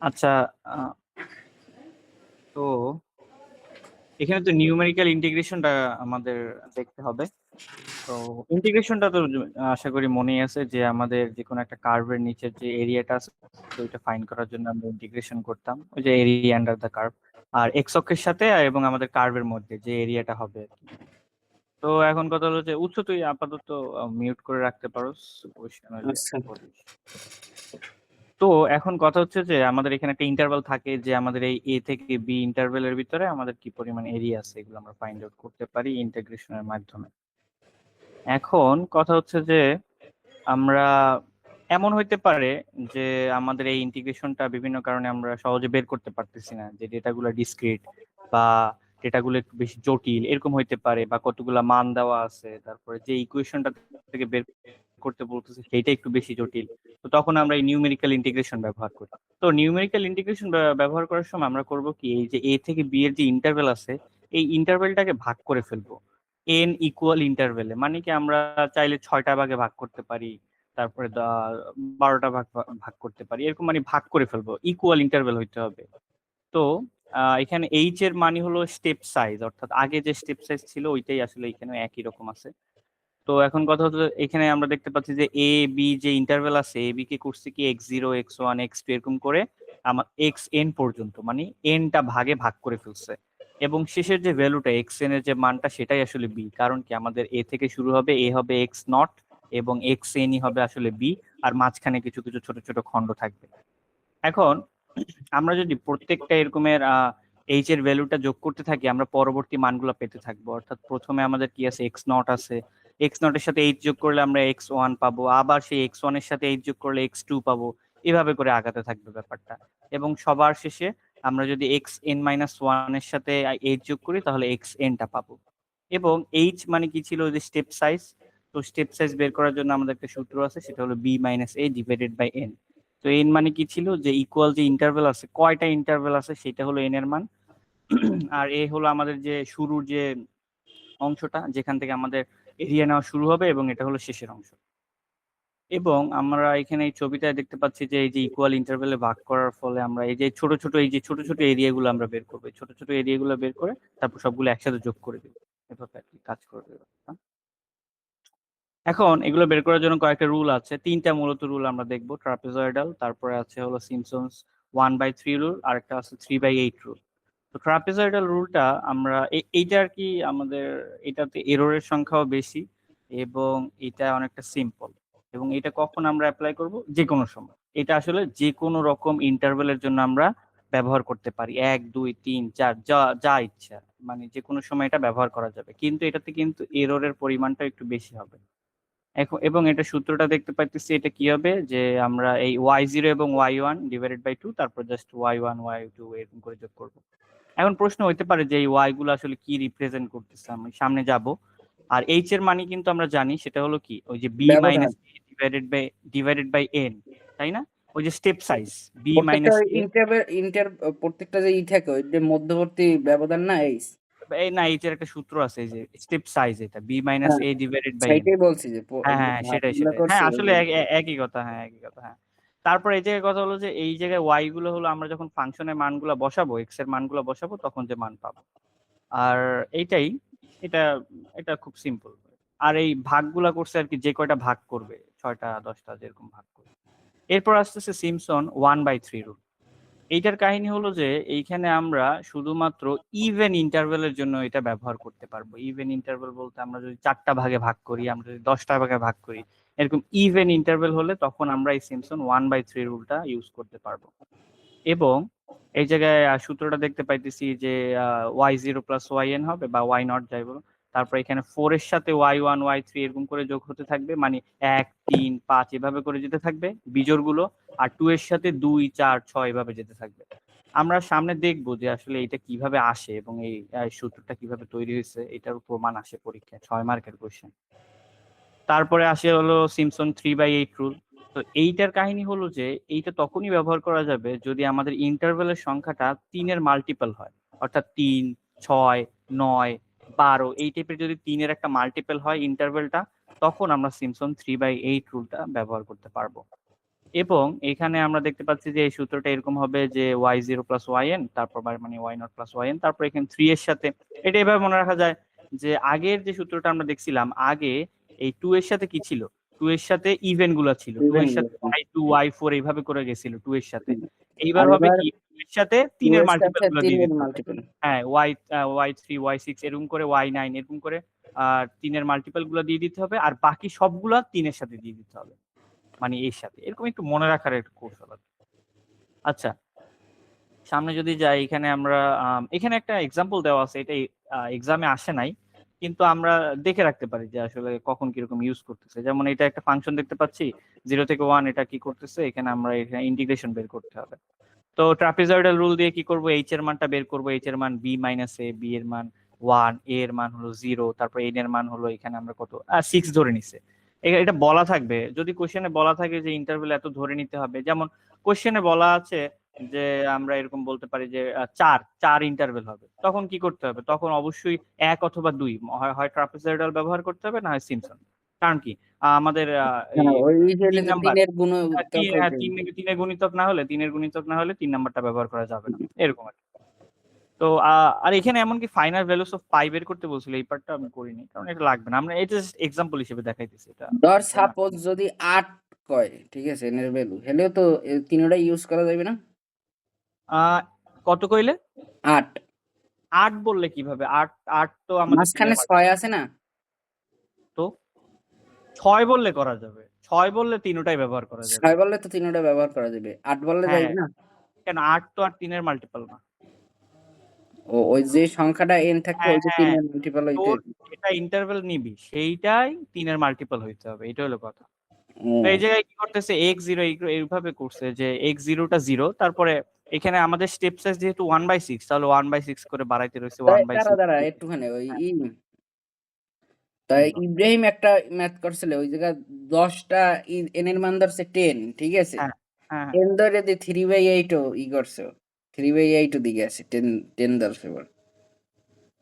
আচ্ছা, তো এখানে তো নিউমেরিক্যাল ইন্টিগ্রেশনটা আমাদের দেখতে হবে। তো ইন্টিগ্রেশনটা তো আশা করি মনেই আছে যে আমাদের যে কোনো একটা কার্ভের নিচের যে এরিয়াটা আছে ওইটা ফাইন্ড করার জন্য আমরা ইন্টিগ্রেশন করতাম, ওই যে এরিয়া আন্ডার দ্য কার্ভ, আর এক্স অক্ষের সাথে এবং আমাদের কার্ভের মধ্যে যে এরিয়াটা হবে আর কি। তো এখন কথা হলো যে উৎস তুই আপাতত মিউট করে রাখতে পারোস, কোশ্চেন হলে আচ্ছা বলিস। তো এখন কথা হচ্ছে যে আমাদের এখানে একটা ইন্টারভাল থাকে, যে আমাদের এই এ থেকে বি ইন্টারভেলের ভিতরে আমাদের কি পরিমাণ এরিয়া আছে এগুলো আমরা ফাইন্ড আউট করতে পারি ইন্টিগ্রেশনের মাধ্যমে। এখন কথা হচ্ছে যে আমরা এমন হইতে পারে যে আমাদের এই ইন্টিগ্রেশনটা বিভিন্ন কারণে আমরা সহজে বের করতে পারতেছি না, যে ডেটাগুলো ডিসক্রিট বা ডেটাগুলো একটু বেশি জটিল এরকম হইতে পারে, বা কতগুলা মান দেওয়া আছে, তারপরে যে ইকুয়েশনটা থেকে বের করতে বলতেছে সেইটা একটু বেশি জটিল। তো তখন আমরা এই নিউমেরিক্যাল ইন্টিগ্রেশন ব্যবহার করি। তো নিউমেরিক্যাল ইন্টিগ্রেশন ব্যবহার করার সময় আমরা করব কি, এই যে এ থেকে বি এর যে ইন্টারভেল আছে এই ইন্টারভেলটাকে ভাগ করে ফেলবো এন ইকুয়াল ইন্টারভেলে। মানে কি আমরা চাইলে 6টা ভাগে ভাগ করতে পারি, তারপরে 12টা ভাগ ভাগ করতে পারি, এরকম মানে ভাগ করে ফেলবো, ইকুয়াল ইন্টারভেল হইতে হবে। তো এখানে এইচ এর মানে হলো স্টেপ সাইজ, অর্থাৎ আগে যে স্টেপ সাইজ ছিল ওইটাই আসলে এখানে একই রকম আছে। তো এখন কথা হচ্ছে এখানে আমরা দেখতে পাচ্ছি যে এ বি যে ইন্টারভেল আছে এ বি কে করছে কি x0 x1 x2 এরকম করে আমার এক্স এন পর্যন্ত, মানে এনটা ভাগে ভাগ করে ফেলছে, এবং শেষের যে ভ্যালুটা এক্স এন এর যে মানটা সেটাই আসলে বি, কারণ কি আমাদের এ থেকে শুরু হবে, এ হবে এক্স নট এবং এক্স এনই হবে আসলে বি, আর মাঝখানে কিছু কিছু ছোট ছোট খণ্ড থাকবে। এখন আমরা যদি প্রত্যেকটা এরকমের এইচ এর ভ্যালুটা যোগ করতে থাকি আমরা পরবর্তী মানগুলো পেতে থাকবো। অর্থাৎ প্রথমে আমাদের কি আছে, এক্স নট আছে, এক্স নট এর সাথে এইচ যোগ করলে আমরা এক্স ওয়ান পাবো, আবার সেই এক্স ওয়ান এর সাথে এইচ যোগ করলে এক্স টু পাবো, এভাবে করে আগাতে থাকবে ব্যাপারটা। এবং সবার শেষে আমরা যদি এক্স এন মাইনাস ওয়ান এর সাথে এইচ যোগ করি তাহলে এক্স এনটা পাবো। এবং এইচ মানে কি ছিল, যে স্টেপ সাইজ। তো স্টেপ সাইজ বের করার জন্য আমাদের একটা সূত্র আছে, সেটা হলো b minus a divided by n. তো এন মানে কি ছিল, যে ইকুয়াল যে ইন্টারভেল আছে, কয়টা ইন্টারভেল আছে সেটা হলো এন এর মান। আর এ হলো আমাদের যে শুরুর যে অংশটা, যেখান থেকে আমাদের এরিয়া নেওয়া শুরু হবে, এবং এটা হলো শেষের অংশ। এবং আমরা এখানে এই ছবিটায় দেখতে পাচ্ছি যে এই যে ইকুয়াল ইন্টারভেলে ভাগ করার ফলে আমরা এই যে ছোট ছোট এরিয়াগুলো আমরা বের করবো, এই ছোট ছোট এরিয়াগুলো বের করে তারপর সবগুলো একসাথে যোগ করে দেবো, এভাবে আর কি কাজ করবে। এখন এগুলো বের করার জন্য কয়েকটা রুল আছে, তিনটা মূলত রুল আমরা দেখবো, ট্রাপিজয়েডাল, তারপরে আছে হলো সিমসন্স 1/3 রুল, আর একটা আছে 3/8 রুল। তো ট্রাপিজয়েডাল রুলটা আমরা এইটা আর কি আমাদের, এটাতে এররের সংখ্যাও বেশি এবং এটা অনেকটা সিম্পল। এবং এটা কখন আমরা অ্যাপ্লাই করব, যে কোনো সময়। এটা আসলে যে কোনো রকম ইন্টারভেলের জন্য আমরা ব্যবহার করতে পারি, 1 2 3 4 যা যা ইচ্ছা, মানে যে কোনো সময় এটা ব্যবহার করা যাবে, কিন্তু এটাতে কিন্তু এররের পরিমাণটা একটু বেশি হবে। এখন এবং এটা সূত্রটা দেখতে পাইতেছি, এটা কি হবে, যে আমরা এই y0 এবং y1 ডিভাইডেড বাই 2, তারপর জাস্ট y1 y2 এরকম করে যোগ করব। এখন প্রশ্ন হইতে পারে যে এই ওয়াই গুলো আসলে কি রিপ্রেজেন্ট করতেছে, আমি সামনে যাব। আর এইচ এর মানে কিন্তু আমরা জানি সেটা হলো কি, ওই যে বি ব্যবধান। মাইনাস ডিভাইডেড বাই এন, তাই না? ওই যে স্টেপ সাইজ বি প্রত্যেকটা মাইনাস এ। প্রত্যেকটা যে থাকে ওই যে মধ্যবর্তী ব্যবধান না এইস। এই না, এইচ এর একটা সূত্র আছে, এই যে স্টেপ সাইজ, এটা বি মাইনাস হ্যাঁ, এ ডিভাইডেড বাই এন। সেইটাই বলছি যে হ্যাঁ হ্যাঁ হ্যাঁ, সেটাই ভাগগুলো সেটাই, হ্যাঁ করছে আসলে একই কথা, হ্যাঁ একই কথা, হ্যাঁ। তারপর এই জায়গায় কথা হলো যে এই জায়গায় ওয়াই গুলো হলো আমরা যখন ফাংশনের মানগুলো বসাবো, এক্স এর মানগুলো বসাবো তখন যে মান পাবো। আর এইটাই, এটা এটা খুব সিম্পল। আর এই ভাগগুলা করছে আর কি, যে কয়টা ভাগ করবে, 6টা 10টা যেরকম ভাগ করবে। এরপর আসতেছে সিমসন 1/3 রুল। এইটার কাহিনী হলো যে এইখানে আমরা শুধুমাত্র ইভেন ইন্টারভেলের জন্য এটা ব্যবহার করতে পারবো। ইভেন ইন্টারভেল বলতে আমরা যদি 4টা ভাগে ভাগ করি, আমরা যদি 10টা ভাগে ভাগ করি, এরকম ইভেন ইন্টারভেল হলে তখন আমরা এই সিমসন 1/3 রুলটা ইউজ করতে পারবো। এবং এই জায়গায় সূত্রটা দেখতে পাইতেছি যে y0 প্লাস yn হবে, বা y নট যাই বলো। তারপর এখানে 4 এর সাথে y1 y3 এরকম করে যোগ হতে থাকবে, মানে 1 3 5 এভাবে করে যেতে থাকবে বিজোড় গুলো। আর 2 এর সাথে 2 4 6 এভাবে যেতে থাকবে। আমরা সামনে দেখবো যে আসলে এটা কিভাবে আসে এবং এই সূত্রটা কিভাবে তৈরি হয়েছে, এটার প্রমাণ আসে পরীক্ষায়, 6 মার্কের কোশ্চেন। তারপরে আসে হলো সিমসন 3/8 রুল। তো এইটার কাহিনী হলো যে এইটা তখনই ব্যবহার করা যাবে যদি আমাদের ইন্টারভেলের সংখ্যাটা 3-এর মাল্টিপল হয়। অর্থাৎ 3 6 9 12 এই টাইপের যদি 3-এর একটা মাল্টিপল হয় ইন্টারভেলটা, তখন আমরা সিমসন 3/8 রুলটা ব্যবহার করতে পারবো। এবং এখানে আমরা দেখতে পাচ্ছি যে এই সূত্রটা এরকম হবে যে y0 প্লাস yn, তারপর মানে y0 প্লাস yn, তারপর এখানে 3 এর সাথে, এটা এভাবে মনে রাখা যায় যে আগের যে সূত্রটা আমরা দেখছিলাম আগে, এই 2 এর সাথে কি ছিল, 2 এর সাথে ইভেন গুলা ছিল, 2 ইভেন এর সাথে গুলো। y2 y4 এইভাবে করে গেছিল 2 এর সাথে। হুম। এইবার আর হবে এবার কি 2 এর সাথে 3 2 এর এর মাল্টিপল সাথে গুলো 3 দিয়ে এর দিতে হবে। মাল্টিপল। হ্যাঁ, y3 y6 এরকম করে y9 এরকম করে 3 এর মাল্টিপল গুলো দিয়ে দিতে হবে, আর বাকি সবগুলা 3 এর সাথে দিয়ে দিতে হবে, মানে এর সাথে। এরকম একটু মনে রাখার একটা কৌশল আছে। আচ্ছা, সামনে যদি যাই, এখানে আমরা এখানে একটা এক্সাম্পল দেওয়া আছে, এটা এক্সামে আসে নাই, কিন্তু আমরা দেখে রাখতে পারি যে আসলে কখন কিরকম ইউজ করতেছে। যেমন এটা একটা ফাংশন দেখতে পাচ্ছি 0 থেকে 1, এটা কি করতেছে, এখানে আমরা এখানে ইন্টিগ্রেশন বের করতে হবে। তো ট্রাপিজয়েডাল রুল দিয়ে কি করব, এইচ এর মানটা বের করব, এইচ এর মান বি মাইনাস এ, বি এর মান 1, এ এর মান হলো 0, তারপর এন এর মান হলো এখানে আমরা কত 6 ধরে নিছে। এটা বলা থাকবে, যদি কোশ্চেনে বলা থাকে যে ইন্টারভেল এত ধরে নিতে হবে, যেমন কোশ্চেনে বলা আছে যে আমরা এরকম বলতে পারি যে 4 ইন্টারভেল হবে, তখন কি করতে হবে, তখন অবশ্যই 1 অথবা 2, হয় ট্রাপিজয়েডাল ব্যবহার করতে হবে, না হয় সিমসন। কারণ কি এই হ্যাঁ, ওই হিসেবে 3 তো নাম্বার, 3 এর গুণিতক হইতে হবে। তিনের গুণিতক না হলে, 3 নাম্বারটা ব্যবহার করা যাবে না, এরকম আর কি। তো আর এখানে এমনকি ফাইনাল ভ্যালুস অফ পাই বের করতে বলছিল, এই পার্টটা আমি করিনি কারণ এটা লাগবে না, আমরা এটা জাস্ট এক্সাম্পল হিসেবে দেখাইতেছি, এটা ধর তাই না। সাপোজ যদি 8 কয়, ঠিক আছে, এন এর ভ্যালু হলেও তো তিনটাই ইউজ করা যাবে না? আহ কত কইলে? 8 8 বললে কিভাবে, 8 8 তো আমাদের মাঝখানে তিনের 6 মাল্টিপল। আছে না? তো 6 বললে করা যাবে, 6 বললে তিনটাই ব্যবহার করা যাবে। 6 বললে তো তিনটা ব্যবহার করা যাবে। 8 বললে হ্যাঁ, যাইবে না? কেন 8 তো আর তিনের মাল্টিপল না। ওই যে সংখ্যাটা n থাকবে হ্যাঁ ওই যে 3 হ্যাঁ, এর মাল্টিপল হইতে তোর হইবে। যেটা ইন্টারভেল নিবি সেইটাই তিনের মাল্টিপল হইতে হবে, এটা হলো কথা। তো এই ও জায়গায় কি করতেছে, x0 এইভাবে করছে যে x0টা 0, তারপরে এখানে আমাদের স্টেপ সাইজ যেহেতু 1/6, তাহলে 1/6 করে বাড়াইতে রয়েছে তাই দাঁড়া 1/6। দাঁড়া একটুখানি ওই হ্যাঁ, তাই বল। ইব্রাহিম একটা ম্যাথ করছিল ওই জায়গায় 10টা n এর মান ধরছে 10, ঠিক আছে? হ্যাঁ হ্যাঁ হ্যাঁ। 10 ধরে দিয়ে 3/8 ও করছে। 3/8 ও দিকে আছে, 10 ধরছে এবার।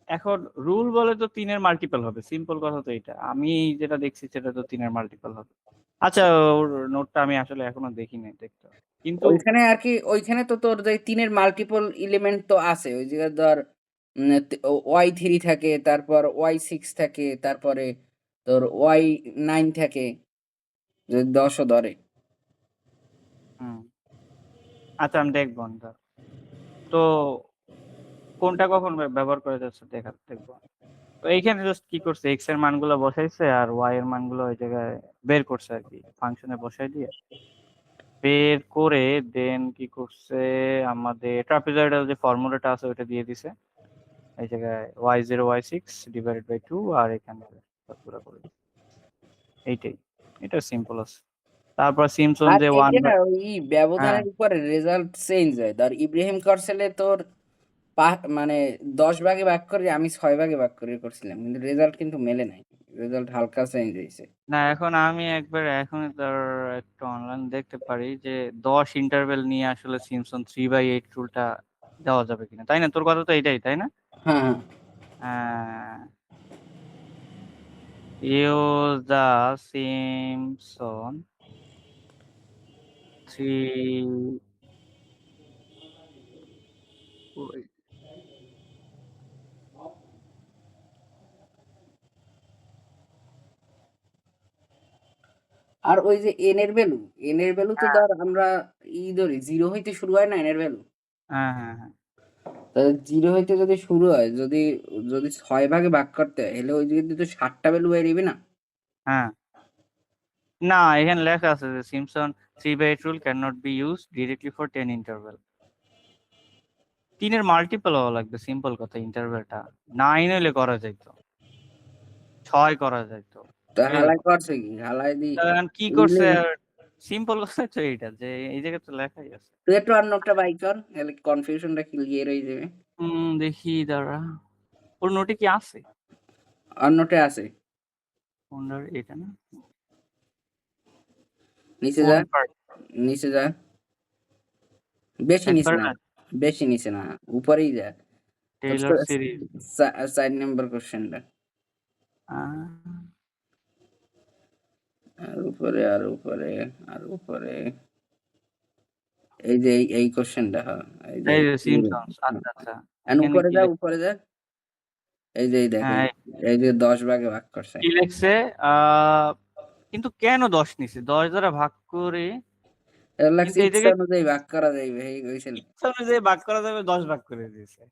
এখন রুল বলে তো তিনের মাল্টিপল হবে, সিম্পল কথা তো এটা, আমি যেটা দেখছি সেটা তো তিনের মাল্টিপল হবে। আচ্ছা, ওর নোটটা আমি আসলে এখনো দেখিনি, দেখতে হবে। কিন্তু ওইখানে আর কি, ওইখানে তো তোর যে 3 এর মাল্টিপল এলিমেন্ট তো আছে। ওই জায়গায় ধর y3 থাকে, তারপর y6 থাকে, তারপরে তোর y9 থাকে, যদি 10 ও ধরে। হুম, আচ্ছা আমি দেখবো না, তো কোনটা কখন ব্যবহার করে যাচ্ছে দেখবো। তো এইখানে জাস্ট কি করছে, এক্স এর মানগুলো বসাইছে আর ওয়াই এর মানগুলো ওই জায়গায় বের করছে আর কি, ফাংশনে বসাই দিয়ে বের করে দেন কি করছে, আমাদের ট্রাপিজয়েডাল যে ফর্মুলাটা আছে ওটা দিয়ে দিছে এই জায়গায়, y0 y6 / 2, আর এখানে পুরো করে দিছে। এইটাই, এটা সিম্পল আছে। তারপর সিমসন আর যে এই ওয়ান যে না বাই, ওই হ্যাঁ ব্যবধানের উপরে রেজাল্ট চেঞ্জ হয়। ধর ইব্রাহিম করছিলে তোর মানে 10 ভাগে ভাগ করে, আমি 6 ভাগে ভাগ করে করছিলাম, কিন্তু রেজাল্ট কিন্তু মেলে নাই। রেজাল্ট হালকা চেঞ্জ হয়েছে। না, এখন আমি একবার এখন তার একটু অনলাইন দেখতে পারি যে 10 ইন্টারভেল নিয়ে আসলে সিমসন 3/8 রুলটা দেওয়া যাবে কিনা, তাই না? তোর কথা তো এটাই, তাই না? হ্যাঁ হ্যাঁ। Use the Simpson 3. আর ওই যে এন এর ভ্যালু তো হ্যাঁ ধর আমরা ধরি 0 হইতে শুরু হয় না এন এর ভ্যালু। হ্যাঁ হ্যাঁ হ্যাঁ তাহলে 0 হইতে যদি শুরু হয়, যদি যদি 6 ভাগে ভাগ করতে হয়, তাহলে ওই দিকে তো 7টা ভ্যালু বেরিয়ে না? হ্যাঁ। না, এখানে লেখা আছে যে Simpson 3/8 rule cannot be use directly for 10 interval. 3 এর মাল্টিপল হওয়া লাগবে, সিম্পল কথা, ইন্টারভেলটা 9 হলে করা যাইতো, 6 করা যাইতো, তো এই হলো হালাই কথা। করছে কি? হালাই দি এখন কি করছে, সিম্পল কথা তো এইটা, যে এই জায়গায় তো লেখাই আছে। তুই একটু অন্য একটা বাই কর, তাহলে কনফিউশনটা ক্লিয়ার হয়ে যাবে। দেখি দাঁড়া, ওর নোটে কি আছে? অন্যটা আছে। ওনার এটা না, নিচে যা, কোন পার্ট? নিচে যা। বেশি নিচে একবার না, না, বেশি নিচে না, উপরেই যা। Taylor series. 4 নম্বর কোশ্চেনটা। আর উপরে, আর উপরে, আর উপরে। এই যে এই কোশ্চেনটা, হ্যাঁ, এই যে এই যে সিম্পসনস, আচ্ছা আচ্ছা, এখানে উপরে কি যা, উপরে যা, এই যে দেখেন, হ্যাঁ এই যে 10 ভাগে ভাগ করছে। কি লেখছে, কিন্তু কেন 10 নিছে? 10 দ্বারা ভাগ করে, এটা লাগছে কিন্তু এই ইচ্ছা জায়গায় অনুযায়ী ভাগ করা যাইবে, এই হইছিল। ইচ্ছা অনুযায়ী ভাগ করা যাবে, 10 ভাগ করে দিয়েছে।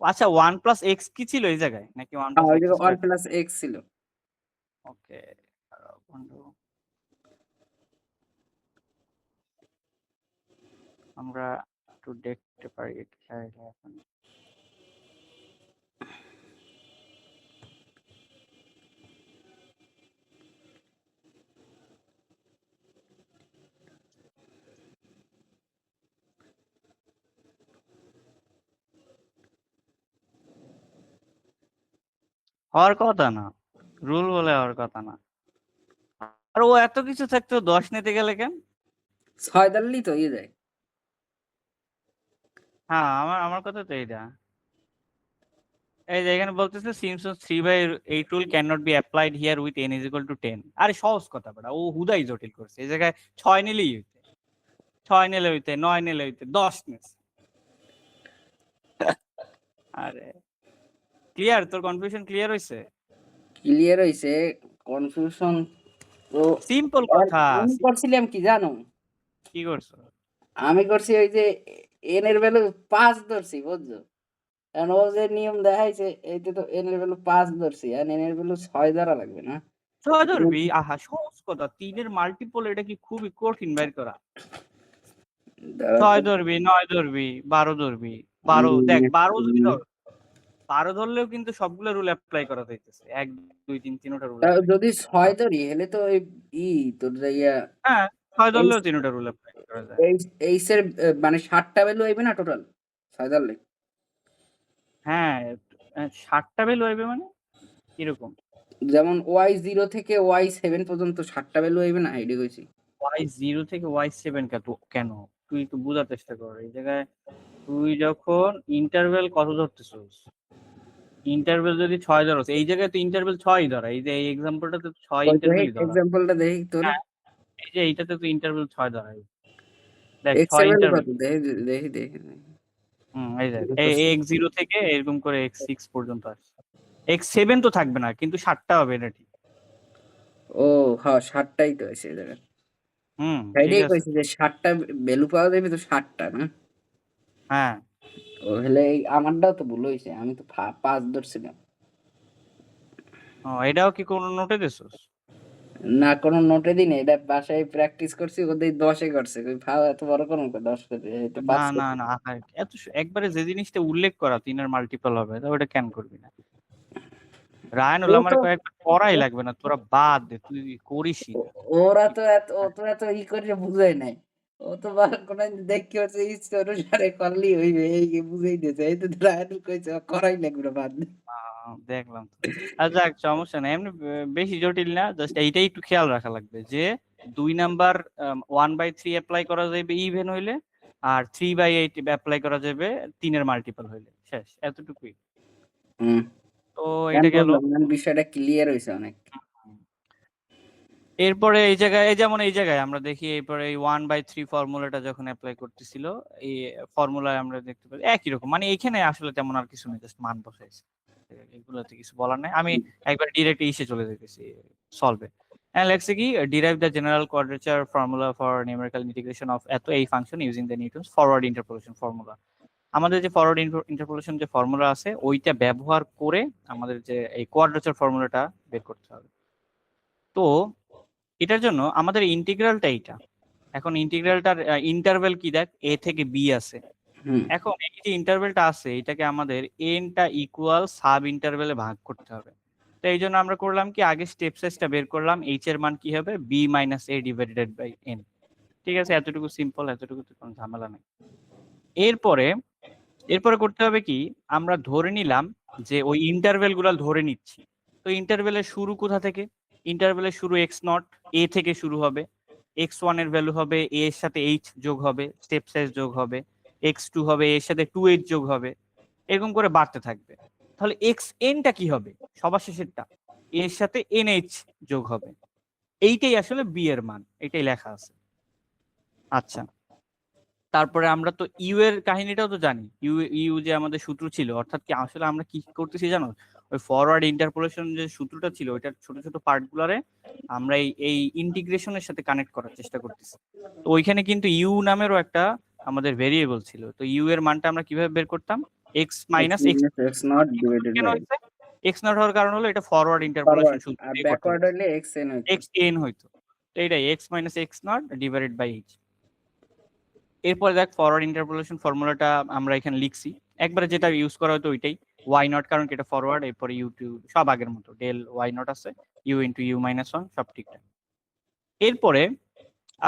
আচ্ছা 1 প্লাস এক্স কি ছিল এই জায়গায়, নাকি 1 প্লাস ওই এক্স জায়গায় 1 স্কয়ার? প্লাস x ছিল। ওকে, বন্ধু আমরা একটু দেখতে পারি এটা চাইলে এখন। হওয়ার কথা না, রুল বলে হওয়ার কথা না। আর ও এত কিছু থাকতো 10 নিতে গেলে কেন? 6 ধরলেই তো হয়ে যায়। হ্যাঁ, আমার আমার কথা তো এইটা। এই যে এখানে বলতেছে Simpson's 3/8 rule cannot be applied here with n is equal to 10। আরে সহজ কথা বড়া, ও হুদাই জটিল করছে। এই জায়গায় 6 নিলেই হইতে, 6 নিলে হইতে, 9 নিলে হইতে, 10 নিস। আরে ক্লিয়ার, তোর কনফিউশন ক্লিয়ার হইছে? ক্লিয়ার হইছে, কনফিউশন তো। সিম্পল আর কথা। আমি করছিলাম কি জানো? কি করছো? আমি করছি ওই যে n এর ভ্যালু 5 ধরছি, বুঝছো? কারণ ও যে নিয়ম দেখাইছে, এইতে তো n এর ভ্যালু 5 ধরছি, আর n এর ভ্যালু 6 ধরা লাগবে না? 6 ধরবি? আহা সহজ কথা, 3 এর মাল্টিপল, এটা কি খুবই কঠিন বাইর করা? দাঁড়া 6 তো। ধরবি, 9 ধরবি, 12 ধরবি। 12 দেখ, 12 যদি ধর, 12 ধরলেও কিন্তু সবগুলো রুল অ্যাপ্লাই করা যাইতেছে। 1 2 3 তিনোটা রুল অ্যাপ্লাই যদি করা 6 যায়। ধরি হলে তো ওই তোর যাইয়া হ্যাঁ, 6 এইচ ধরলেও তিনোটা রুল অ্যাপ্লাই করা যায়। এইচ এর মানে 60টা ভ্যালু আইবে না টোটাল 6 ধরলে? হ্যাঁ, 60টা ভ্যালু আইবে মানে কিরকম? যেমন y0 থেকে y7 পর্যন্ত 60টা ভ্যালু আইবে না, এইডা কইছি। y0 থেকে y7 কেন? তুই একটু বোঝার চেষ্টা কর। এই জায়গায় তুই যখন ইন্টারভ্যাল কত ধরতেছিস, ইন্টারভ্যাল যদি 6 ধরস, এই জায়গায় তো ইন্টারভ্যাল 6ই ধরা। এই যে এই এক্সাম্পলটাতে 6 ওই দেখি ইন্টারভ্যালই ধরা। এক্সাম্পলটা দেখি তোর। হ্যাঁ, এই যে এইটাতে তো ইন্টারভ্যাল 6 ধরা। দেখ x 6 এর ভ্যালু ইন্টারভ্যাল। কত দেখি। এই দেখ x0 থেকে এরকম করে x6 পর্যন্ত আসে। x7 তো থাকবে না, কিন্তু 60টা হবে, এটা ঠিক। ও হ্যাঁ, 60টাই তো আছে এই জায়গায়। ঠিক এইটাই আছে। কইছি যে 60টা ভ্যালু পাওয়া যাবে তো 60টা না? হ্যাঁ, ও হলে আমারটাও তো ভুল হইছে। আমি তো 5 ধরছিলাম। এটাও কি কোনো নোটে দিছিস? না, কোনো নোটে দিই নাই। এটা বাসায় প্র্যাকটিস করছি, ওদের 10 এ করছে। কই ফাও এত বড় কোন 10 করে, এটা না 5 না করছে। না, এত একবারে যে জিনিসটা উল্লেখ করা 3 এর মাল্টিপল হবে, তো ওটা কেন করবি না? রায়নুল ও আমার তো কয়েকবার পড়াই লাগবে না, তোরা বাদ দে, তুই করিসই না। ওরা তো এত, ও তো এত করে বুঝায় নাই। ও তো কোন দেখি হচ্ছে ইচ্ছে অনুসারে করলেই হইবে, এই বুঝাই দিয়েছে। এই তো রায়হানুল কইছে করাই লাগবে না, বাদ দে। দেখলাম তো। আচ্ছা যাক, সমস্যা নাই, এমনি বেশি জটিল না, জাস্ট এইটাই একটু খেয়াল রাখা লাগবে যে 2 নাম্বার 1/3 অ্যাপ্লাই করা যাবে ইভেন হইলে, আর 3/8 অ্যাপ্লাই করা যাবে 3 এর মাল্টিপল হইলে, শেষ, এতটুকুই। হুম। তো আমি এটা গেল। বুঝলাম, বিষয়টা ক্লিয়ার হইছে অনেক। এরপরে এই জায়গায়, যেমন এই জায়গায় আমরা দেখি, এরপরে এই 1/3 ফর্মুলাটা যখন অ্যাপ্লাই করতেছিল, এই ফর্মুলায় আমরা দেখতে পাই একই রকম, মানে এইখানে আসলে তেমন আর কিছু নেই, জাস্ট মান বসাইছে। এগুলোতে কিছু বলার নাই, আমি একবার ডিরেক্ট ইসে চলে যেতেছি সলভে। হ্যাঁ, লেখছে কি, derive the general quadrature formula for numerical integration of এত এই function using the Newton's forward interpolation formula. আমাদের যে ফরওয়ার্ড ইন্টারপোলেশন যে ফর্মুলা আছে, ওইটা ব্যবহার করে আমাদের যে এই কোয়াড্রেচার ফর্মুলাটা বের করতে হবে। তো এটার জন্য আমাদের ইন্টিগ্রালটা এইটা। এখন ইন্টিগ্রালটার ইন্টারভ্যাল কি, দেখ a থেকে b আছে। এখন এই যে ইন্টারভ্যালটা আছে, এটাকে আমাদের nটা ইকুয়াল সাব ইন্টারভ্যালে ভাগ করতে হবে। তো এই জন্য আমরা করলাম কি, আগে স্টেপ সাইজটা বের করলাম, h এর মান কি হবে, b - a divided by n। ঠিক আছে, এতটুকু সিম্পল, এতটুকু কোনো ঝামেলা নেই। এরপরে এরপরে করতে হবে কি, আমরা ধরে নিলাম যে ওই ইন্টারভ্যাল গুলা ধরে নিচ্ছি। তো ইন্টারভ্যালের শুরু কোথা থেকে? ইন্টারভ্যালের শুরু x0, a থেকে শুরু হবে। x1 এর ভ্যালু হবে a এর সাথে h যোগ হবে, স্টেপ সাইজ যোগ হবে। x2 হবে a এর সাথে 2h যোগ হবে, এরকম করে বাড়তে থাকবে। তাহলে xn টা কি হবে? সবার শেষেরটা a এর সাথে nh যোগ হবে। এইটাই আসলে বি এর মান, এটাই লেখা আছে। আচ্ছা, তারপরে আমরা তো ইউ এর কাহিনীটাও তো জানি। ইউ যে আমাদের সূত্র ছিল, অর্থাৎ কি আসলে আমরা কি করতেছি জানো, ওই ফরওয়ার্ড ইন্টারপোলেশন যে সূত্রটা ছিল ওইটার ছোট ছোট পার্ট গুলারে আমরা এই ইন্টিগ্রেশনের সাথে কানেক্ট করার চেষ্টা করতেছি। তো ওইখানে কিন্তু ইউ নামেরও একটা আমাদের ভেরিয়েবল ছিল। তো ইউ এর মানটা আমরা কিভাবে বের করতাম, x minus x. x not divided কেন বাই হয়েছে এক্স নট হওয়ার কারণ হলো এটা ফরওয়ার্ড ইন্টারপোলেশন ফরওয়ার্ড, সূত্র আর দিয়ে করতে ব্যাকওয়ার্ড হচ্ছে, হলে xn হইতো। এক্স এন হইতো। তো এইটাই x minus x nought divided by h. এরপরে দেখ ফরওয়ার্ড ইন্টারপোলেশন ফর্মুলাটা আমরা এখানে লিখছি, একবারে যেটা ইউজ করা হতো ওইটাই, ওয়াই নট কারণ এটা ফরওয়ার্ড, এরপরে ইউ টু সব আগের মতো ডেল ওয়াই নট আছে, u into u minus one সব ঠিকঠাক। এরপরে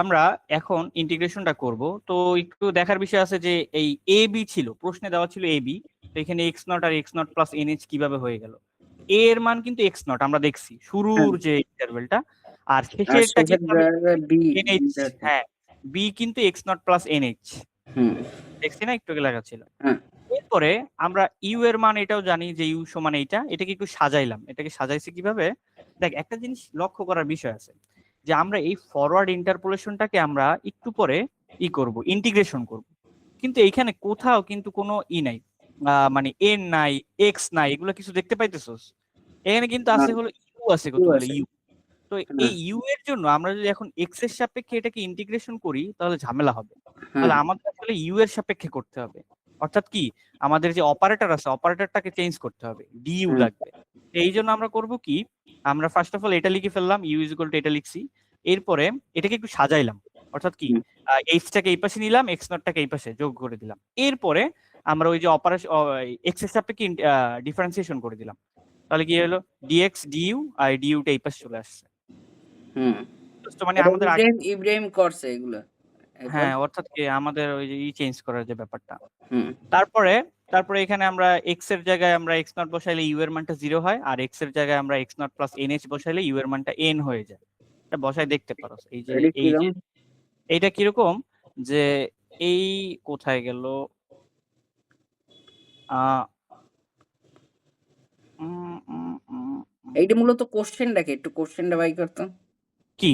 আমরা এখন ইন্টিগ্রেশনটা করব। তো একটু দেখার বিষয় আছে যে এই এ বি ছিল, প্রশ্নে দেওয়া ছিল এ বি, তো এখানে এক্স নট আর x not plus n h কিভাবে হয়ে গেল। এ এর মান কিন্তু এক্স নট আমরা দেখছি শুরুর যে ইন্টারভেলটা, আর আর শেষেরটা শেষের কিন্তু আমি বি এনএইচ, হ্যাঁ বি কিন্তু এক্স নট প্লাস এনএইচ দেখছি না, একটু আগে লেখা ছিল। এরপরে আমরা ইউ এর মান এটাও জানি যে ইউ সমান এইটা, এটাকে একটু সাজাইলাম। এটাকে সাজাইছি কিভাবে, দেখ একটা জিনিস লক্ষ্য করার বিষয় আছে যে আমরা এই ফরওয়ার্ড ইন্টারপোলেশনটাকে আমরা একটু পরে করব, ইন্টিগ্রেশন করব, কিন্তু এইখানে কোথাও কিন্তু কোনো নাই, মানে এন নাই, এক্স নাই, এগুলো কিছু দেখতে পাইতেছস? এখানে কিন্তু আছে হলো ইউ আছে, কতগুলো ইউ। তো এই ইউ এর জন্য আমরা যদি এখন এক্স এর সাপেক্ষে এটাকে ইন্টিগ্রেশন করি তাহলে ঝামেলা হবে। তাহলে আমাদের আসলে ইউ এর সাপেক্ষে করতে হবে, অর্থাৎ কি আমাদের যে অপারেটর আছে অপারেটরটাকে চেঞ্জ করতে হবে, ডিইউ লাগবে। এই জন্য আমরা করব কি, আমরা ফার্স্ট অফ অল এটা লিখে ফেললাম, ইউ ইজ ইকুয়াল টু এটা লিখছি। এরপরে এটাকে একটু সাজাইলাম, অর্থাৎ কি এইচটাকে এই পাশে নিলাম, এক্স নটটাকে এই পাশে যোগ করে দিলাম। এরপরে আমরা ওই যে অপারেশন এক্স এর সাপেক্ষে ডিফারেন্সিয়েশন করে দিলাম। তাহলে কি হলো, ডিএক্স ডিইউ আর ডিইউটা এই পাশে চলে আসছে। মানে আমাদের ইব্রাহিম করছে এগুলো। হ্যাঁ, অর্থাৎ কি আমাদের ওই যে চেঞ্জ করার যে ব্যাপারটা। তারপরে এখানে আমরা এক্স এর জায়গায় আমরা এক্স নট বসাইলে ইউ এর মানটা 0 হয়, আর এক্স এর জায়গায় আমরা এক্স নট প্লাস এনএইচ বসাইলে ইউ এর মানটা এন হয়ে যায়। এটা বসায় দেখতে পারো। এই যে এইটা কিরকম, যে এই কোথায় গেল, এইটা মূলত কোশ্চেনটাকে একটু কোশ্চেনটা বাই করতাম কি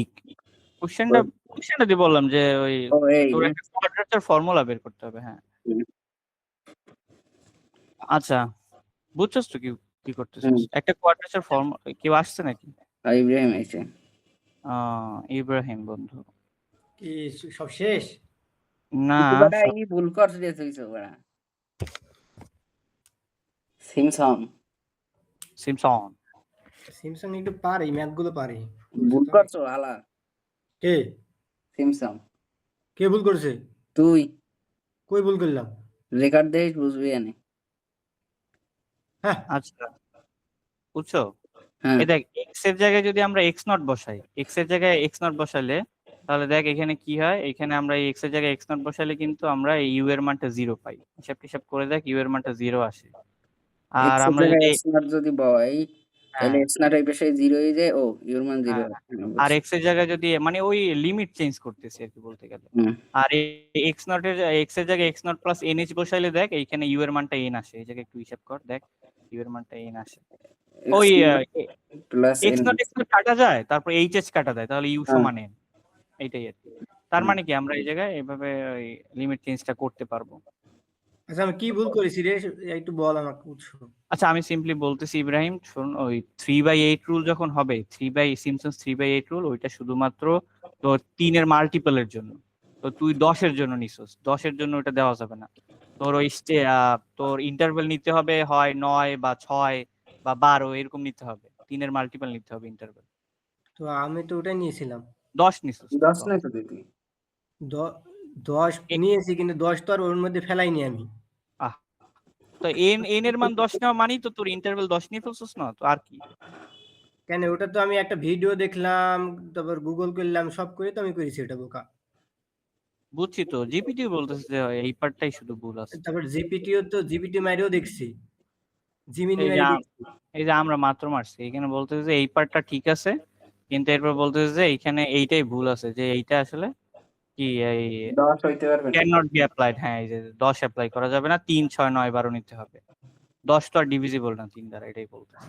কোশ্চেনটা দিয়ে বললাম যে ওই তোর একটা কোয়াড্রেচার ফর্মুলা বের করতে হবে। হ্যাঁ আচ্ছা, বুঝছস তো কি করতেছিস, একটা কোয়াড্রেচার ফর্ম। কেউ আসছে নাকি? ইব্রাহিম আইছে। ইব্রাহিম বন্ধু কি সব শেষ না, এই ভুল করছ রে তুইছো বড়া। সিমসন একটু পারে ম্যাথ গুলো পারে। ভুল করছো হালা। কে সিমসন? কে ভুল করছে? তুই। কই ভুল করলাম? রেকর্ড দেখ বুঝবি এনে। হ্যাঁ আচ্ছা বুঝছো, এই দেখ এক্স এর জায়গায় যদি আমরা এক্স নট বসাই, এক্স এর জায়গায় এক্স নট বসালে তাহলে দেখ এখানে কি হয়, এখানে আমরা এই এক্স এর জায়গায় এক্স নট বসালে কিন্তু আমরা এই ইউ এর মানটা 0 পাই। হিসাব করে দেখ ইউ এর মানটা 0 আসে। আর আমরা যদি এক্স নট যদি বয় তাহলে এক্স নট এই পাশে 0 হয়ে যায়। ও ইউ এর মান 0। আর এক্স এর জায়গায় যদি মানে ওই লিমিট চেঞ্জ করতেছি আর কি বলতে গেলে। আর এক্স নট এর এক্স এর জায়গায় এক্স নট প্লাস এনএইচ বসাইলে দেখ এইখানে ইউ এর মানটা এন আসে। এই জায়গায় একটু হিসাব কর, দেখ ইউ এর মানটা এন আসে। ওই এক্স নট কাটা যায়, তারপর এইচএস কাটা যায়, তাহলে ইউ সমান এন, এইটাই আর কি। তার মানে কি আমরা এই জায়গায় এইভাবে ওই লিমিট চেঞ্জটা করতে পারবো। আচ্ছা আমি কি ভুল করেছি রে, একটু বল আমাকে বুঝছো। আচ্ছা আমি সিম্পলি বলতেছি ইব্রাহিম শুন, ওই 3/8 রুল যখন হবে, সিমসন্স 3/8 রুল, ওইটা শুধুমাত্র তোর 3 এর মাল্টিপলের জন্য। তো তুই 10 এর জন্য নিছস, 10 এর জন্য ওটা দেওয়া যাবে না। তোর ওই তোর ইন্টারভেল নিতে হবে হয় 9 বা 6 বা 12 এরকম নিতে হবে, 3 এর মাল্টিপল নিতে হবে ইন্টারভেল। তো আমি তো ওটাই নিয়েছিলাম। 10 নিছস? 10 নাই তো দিদি। 10 নিয়েছি, কিন্তু 10 তো আর ওর মধ্যে ফেলাইনি আমি। তো এন এর মান 10 নেওয়া মানেই তো তোর ইন্টারভেল 10 নিয়ে ফেলছস না, তো আর কি। কেন ওটা তো আমি একটা ভিডিও দেখলাম, তারপর গুগল করলাম, সব করে তো আমি করেছি এটা বোকা। বুঝছি তো, জিপিটি বলতেছে যে এই পার্টটাই শুধু ভুল আছে। তারপর জিপিটি মাইরেও দেখছি, জিমিনি এই মাইরে দেখছি। যে আমরা মাত্র মারছি, এখানে বলতেছে যে এই পার্টটা ঠিক আছে, কিন্তু এরপর বলতেছে যে এইখানে এইটাই ভুল আছে, যে এইটা আসলে কি এই 10 হইতে পারবে না। Can not be applied. হ্যাঁ এই যে 10 অ্যাপ্লাই করা যাবে না, 3 6 9 12 নিতে হবে। 10 তো আর ডিভিজিবল না 3 দ্বারা, এটাই বলতেছে।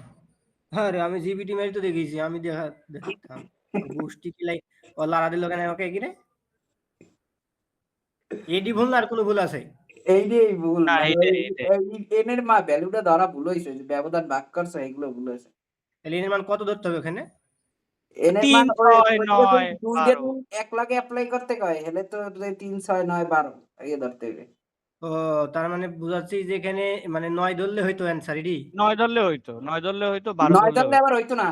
আরে আমি জিপিটি মাইরে তো দেখেছি, আমি দেখাতাম। গোষ্ঠী কি লাই ও লারা দিল কেন ওকে কি রে এডি ভুল না আর কোনো ভুল আছে এইটাই ভুল না মানে এইটাই ওই এইটাই এন এর ভ্যালুটা ধরা ভুল হয়েছে, যে ব্যবধান ভাগ করছে এগুলো ভুল হয়েছে। তাহলে এর মান কত ধরতে হবে ওখানে এন এর মান 3, ওই 6, ওইটা 9, যদি দুইটা 12 দিন এক লগে অ্যাপ্লাই করতে কয় হলে তো 3, 6, 9, 12 ইয়ে ধরতে হবে। ও তার মানে বুঝাচ্ছি যে এখানে মানে 9 ধরলে হয়তো অ্যান্সার এডি 9 ধরলে হইতো, 9 ধরলে হইতো, 12 9 ধরলে ধরলে হইতো। আবার হইতো না,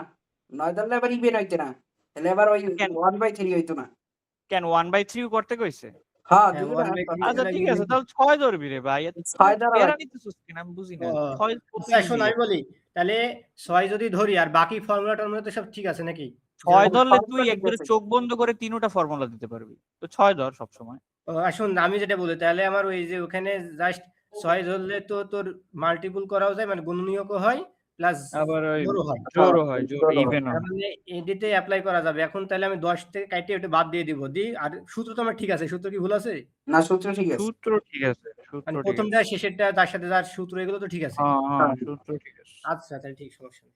9 ধরলে আবার ইভেন হইতো না, তাহলে আবার ওই কেন 1/3 হইতো না। কেন 1/3 করতে কইছে? হ্যাঁ হ্যাঁ দুইটা 1/3 আচ্ছা ছাড়া ঠিক ইভেন আছে, তাহলে 6 ধরবি রে ভাই। তুই 6 ধরা প্যারা লাগবে। নিতেছিস কেন আমি বুঝি ও না। 6 কত আচ্ছা ইজি শোন আমি এটা। বলি তাহলে 6 যদি ধরি আর বাকি ফর্মুলাটার মধ্যে সব ঠিক আছে নাকি 6 ধরলে তুই সবগুলো ঠিক একবারে আছে। চোখ বন্ধ করে 3টা ফর্মুলা দিতে পারবি। তো 6 ধর সবসময়। শোন আমি যেটা বলি তাহলে আমার ওই যে ওখানে জাস্ট 6 ধরলে তো তোর মাল্টিপল করাও যায় মানে গুণনীয়কও হয় প্লাস আবার ওই জোড়ও হয় হ্যাঁ জোরও হয়, জোর ধরো। ইভেন তার হয়। মানে এডিতে অ্যাপ্লাই করা যাবে এখন তাহলে আমি 10 থেকে কাইটে ওটা বাদ দিয়ে দিব দি আর সূত্র তো আমার ঠিক আছে সূত্র কি ভুল আছে না সূত্র ঠিক আছে। সূত্র ঠিক আছে, সূত্র মানে ঠিক আছে। প্রথমটা শেষেরটা তার সাথে যার সূত্র এগুলো তো ঠিক আছে হ্যাঁ, হ্যাঁ, হ্যাঁ সূত্র ঠিক আছে। আচ্ছা তাহলে ঠিক সমস্যা নেই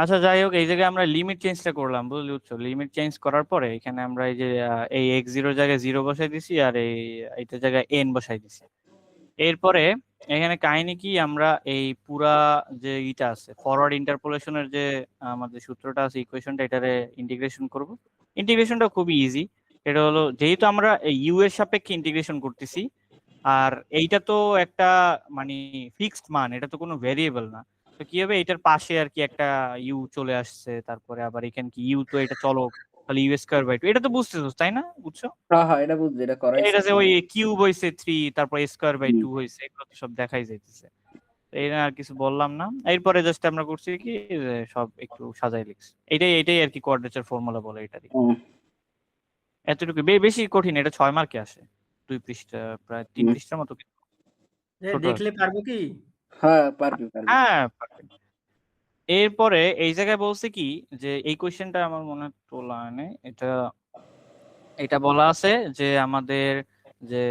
আচ্ছা যাই হোক, এই জায়গায় আমরা লিমিট চেঞ্জটা করলাম, বুঝলি বুঝছো? লিমিট চেঞ্জ করার পরে এখানে আমরা এই যে এই x0 জায়গায় 0 বসাই দিছি, আর এইটা জায়গায় n বসাই দিছি। এরপরে এখানে কাহিনী কি, আমরা এই পুরা যে ইটা আছে ফরওয়ার্ড ইন্টারপোলেশনের যে আমাদের সূত্রটা আছে, ইকুয়েশনটা, এটারে ইন্টিগ্রেশন করব। ইন্টিগ্রেশনটা খুবই ইজি। এটা হলো, যেহেতু আমরা ইউ এর সাপেক্ষে ইন্টিগ্রেশন করতেছি, আর এইটা তো একটা মানে ফিক্সড মান, এটা তো কোনো ভেরিয়েবল না। তো কি হবে, এটার পাশে আর কি একটা ইউ চলে আসছে, তারপরে আবার এখানে কি ইউ তো এটা চলক, তাহলে ইউ স্কয়ার বাই 2, এটা তো বুঝতেছো তাই না? বুঝছো? হ্যাঁ হ্যাঁ এটা বুঝছি, এটা করাইছে। এটা যে ওই কিউব হইছে 3, তারপর স্কয়ার বাই 2 হইছে, এগুলো তো সব দেখাই যাইতেছে। তো এই আর কিছু বললাম না। এরপরে জাস্ট আমরা করছি কি, যে সব একটু সাজাই লিখছি। এটাই আর কি কোয়াড্রেচার ফর্মুলা বলে এটারই। এতটুকু বেশি কঠিন, এটা 6 মার্কে আসে। 2 পৃষ্ঠা, প্রায় 3 পৃষ্ঠার মতো ছোট দেখলে আছে। পারবো কি হ্যাঁ পারবি পারবি। হ্যাঁ পারবেন। এরপরে এই জায়গায় বলছে কি, যে এই কোশ্চেনটা আমার মনে তোলা নেই, এটা বলা আছে যে আমাদের যে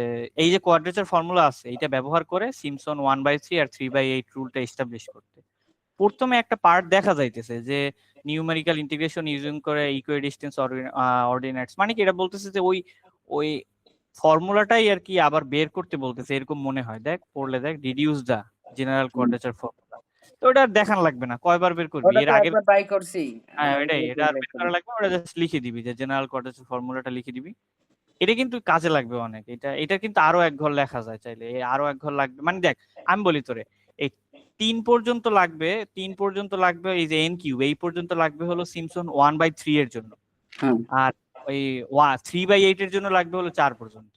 এই যে কোয়াড্রেচার ফর্মুলা আছে, এটা ব্যবহার করে সিম্পসন 1/3 আর 3/8 রুলটা এস্টাবলিশ করতে। প্রথমে একটা পার্ট দেখা যাইতেছে যে নিউমেরিক্যাল ইন্টিগ্রেশন ইউজিং করে ইকুইডিস্টেন্স অর্ডিনেটস, মানে কি এটা বলতেছে যে ওই ওই ফর্মুলাটাই আর কি আবার বের করতে বলতেছে, এরকম মনে হয়। দেখ পড়লে দেখ, রিডিউস দা জেনারেল কোয়াড্রেচার ফর্মুলা। তো ওটা আর দেখান লাগবে না, কয়বার বের করবি ওটা এর তো আগের। একবার ট্রাই করছি। হ্যাঁ ওই ওইটাই, যে এটা আর বের করা লাগবে না, ওটা জাস্ট লিখে দিবি যে জেনারেল কোয়াড্রেচার ফর্মুলাটা লিখে দিবি। এটা কিন্তু কাজে লাগবে অনেক। এটা কিন্তু আরো এক ঘর লেখা যায় চাইলে, আরো এক ঘর লাগবে। মানে দেখ আমি বলি তোরে, এই 3 পর্যন্ত লাগবে, 3 পর্যন্ত লাগবে এই যে এন কিউব, এই পর্যন্ত লাগবে হলো সিম্পসন 1/3 এর জন্য। হ্যাঁ আর ওই 3/8 এর জন্য লাগবে হলো 4 পর্যন্ত।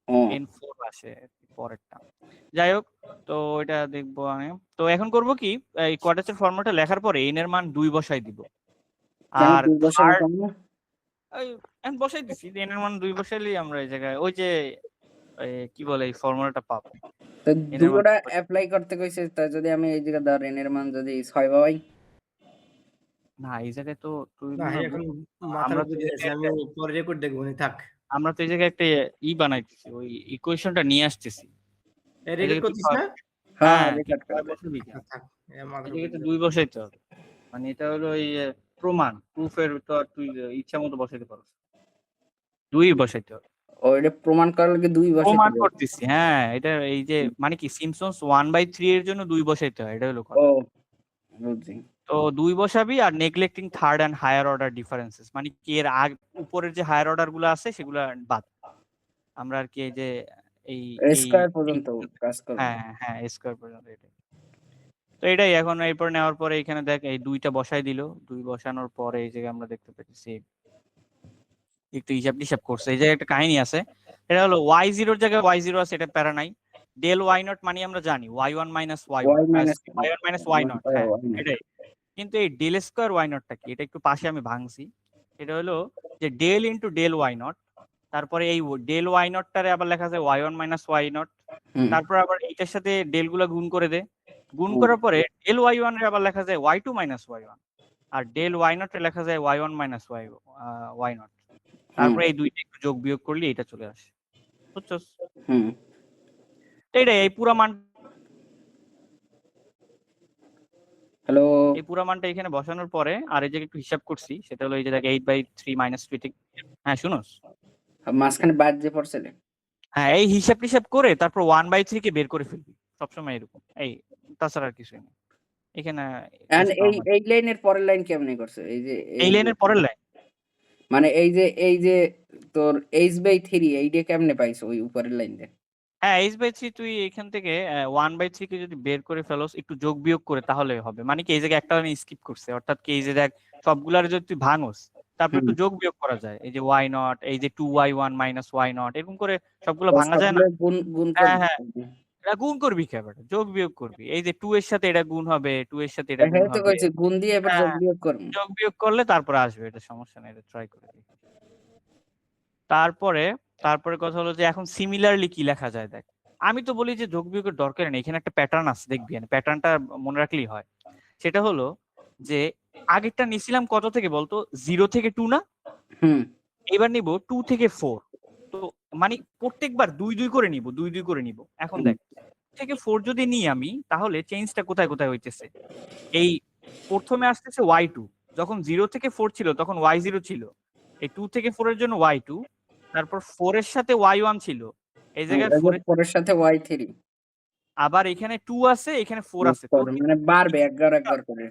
হ্যাঁ n4 আসে পরেরটা। যাই হোক, তো এটা দেখবো আমি। তো এখন করব কি, এই কোয়াড্রেচার ফর্মুলাটা লেখার পরে n এর মান 2 বসাই দিব। কেন আর 2 বসানো থার্ড কেন? এখন বসাই দিছি, n এর মান 2 বসাইলেই আমরা এই জায়গায় ওই যে কি বলে এই ফর্মুলাটা পাবো। তো n এর মান দুটোটা অ্যাপ্লাই করতে কইছে, তা যদি আমি এই জায়গায় ধর n এর মান যদি 6 পাই। না, এই জায়গায় তো তুই না মনে হয় এখন মাথার আমরা তো উপর এই দিয়ে আছে জায়গায় আমি পরে রেকর্ড দেখবো নি থাক আমরা তো এই জায়গায় একটা বানাইতেছি, ওই ইকুয়েশনটা নিয়ে আসতেছি। এই রেকর্ড জায়গায় তুই করছিস না হ্যাঁ হ্যাঁ তুই রেকর্ড ছয় করতে। বসাবি কেন? আচ্ছা, থাক এই মাথার উপর জায়গায় তো দিয়ে 2 বসাইতে হবে। মানে এটা হলো এই প্রমাণ, প্রুফের তো আর তুই ইচ্ছা মতো বসাইতে পারো, 2 বসাইতে হবে। ও এটা প্রমাণ করার লাগে 2 বসাইতে প্রমাণ হবে। করতেছি, হ্যাঁ। এটা এই যে মানে কি সিম্পসনস 1/3 এর জন্য 2 বসাইতে হয়, এটা হলো ও কথা। বুঝছি। তো 2 বসাবি, আর neglecting third and higher order differences, মানে কি এর উপরের যে হায়ার অর্ডার গুলো আছে সেগুলো বাদ। আমরা আর কি এই যে এই এই স্কয়ার পর্যন্ত কাজ করব। হ্যাঁ হ্যাঁ স্কয়ার পর্যন্ত এটাই। তো এটাই এখন এরপর নেওয়ার পরে এখানে দেখ এই 2টা বসাই দিল। 2 বসানোর পরে এই জায়গায় আমরা দেখতে পাচ্ছি একটু হিসাব টিসাব করছে। এই জায়গায় একটা কাহিনী আছে, এটা হলো y0 এর জায়গায় y0 আছে, এটা প্যারা নাই। ডেল y0 মানে আমরা জানি y1 minus y1, y minus y1 minus y0, হ্যাঁ এটাই। কিন্তু এই ডেল স্কয়ার y0 টা কি, এটা একটু পাশে আমি ভাঙছি। এটা হলো যে ডেল ইনটু ডেল y0, তারপরে এই ডেল y0 টারে আবার লেখা যায় y1 মাইনাস y0, তারপর আবার এইটার সাথে ডেল গুলা গুণ করে দে। গুণ করার পরে ডেল y1 এর আবার লেখা যায় y2 মাইনাস y1, আর ডেল y0 এর লেখা যায় y1 মাইনাস y0। তারপরে এই দুইটা একটু যোগ বিয়োগ করলে এটা চলে আসে, বুঝছস? হুম এইটাই, এই পুরা মান হ্যালো, এই পুরা মানটা এখানে বসানোর পরে আর এই যে একটু হিসাব করছি, সেটা হলো এই যে দেখ 8/3 - 2 থেকে, হ্যাঁ শুনোস, মাঝখানে বাদ দিয়ে পড়ছিলে? হ্যাঁ এই হিসাব টিসাব করে তারপর 1/3 কে বের করে ফেলবি সবসময় এরকম, এই তাছাড়া আর কিছুই না এখানে, এন্ড জাস্ট এই নরমাল। এই লাইনের পরের লাইন কেমনে করছে? এই যে এই এই যে লাইনের পরের লাইন, মানে এই যে তোর h/3 এইটা কেমনে পাইছো ওই উপরের লাইনটা? হ্যাঁ h/3 তুই এখান থেকে 1/3 কে যদি বের করে ফেলোস একটু যোগ বিয়োগ করে তাহলে হবে, মানে কি এই জায়গায় একটা আমি স্কিপ করছে, অর্থাৎ কি এই যে দেখ সবগুলার যদি তুই ভাঙোস তারপর হুম। একটু যোগ বিয়োগ করা যায়, এই যে y0, এই যে 2y1 - y0 এরকম করে সবগুলো তো ভাঙা যায় না? সবগুলো গুণ হ্যাঁ করবি। হ্যাঁ, এটা গুণ করবি কে বেটা, যোগ বিয়োগ করবি, এই যে 2 এর সাথে এটা গুণ হবে, 2 এর সাথে এটা গুণ এটাই তো হবে, কইছি গুণ দিয়ে এবার যোগ হ্যাঁ বিয়োগ করব। যোগ বিয়োগ করলে তারপরে আসবে, এটা সমস্যা নেই, এটা ট্রাই করে দেখি। তারপরে তারপরে কথা হলো যে এখন সিমিলারলি কি লেখা যায় দেখ, আমি তো বলি যে যোগ বিয়োগের দরকার নেই, এখানে একটা প্যাটার্ন আছে দেখবি, প্যাটার্নটা মনে রাখলেই হয়। সেটা হলো যে আগেরটা নিছিলাম কত থেকে বলতো, 0 থেকে 2 না, হুম। এবার নিব 2 থেকে 4। তো মানে প্রত্যেকবার 2 2 করে নিব, 2 2 করে নিব। এখন হুম। দেখ 2 থেকে 4 যদি নিই আমি, তাহলে চেঞ্জটা কোথায় কোথায় হইতেছে, এই প্রথমে আসতেছে y2, যখন 0 থেকে 4 ছিল তখন y0 ছিল, এই 2 থেকে 4 এর জন্য y2, তারপর 4 এর সাথে y1 ছিল, এই জায়গায় এই 4 যে এর 4 এর সাথে y3 আবার এখানে 2 আছে, এখানে 4 যোগ আছে, তোর করবে মানে বাড়বে একবার একবার করে।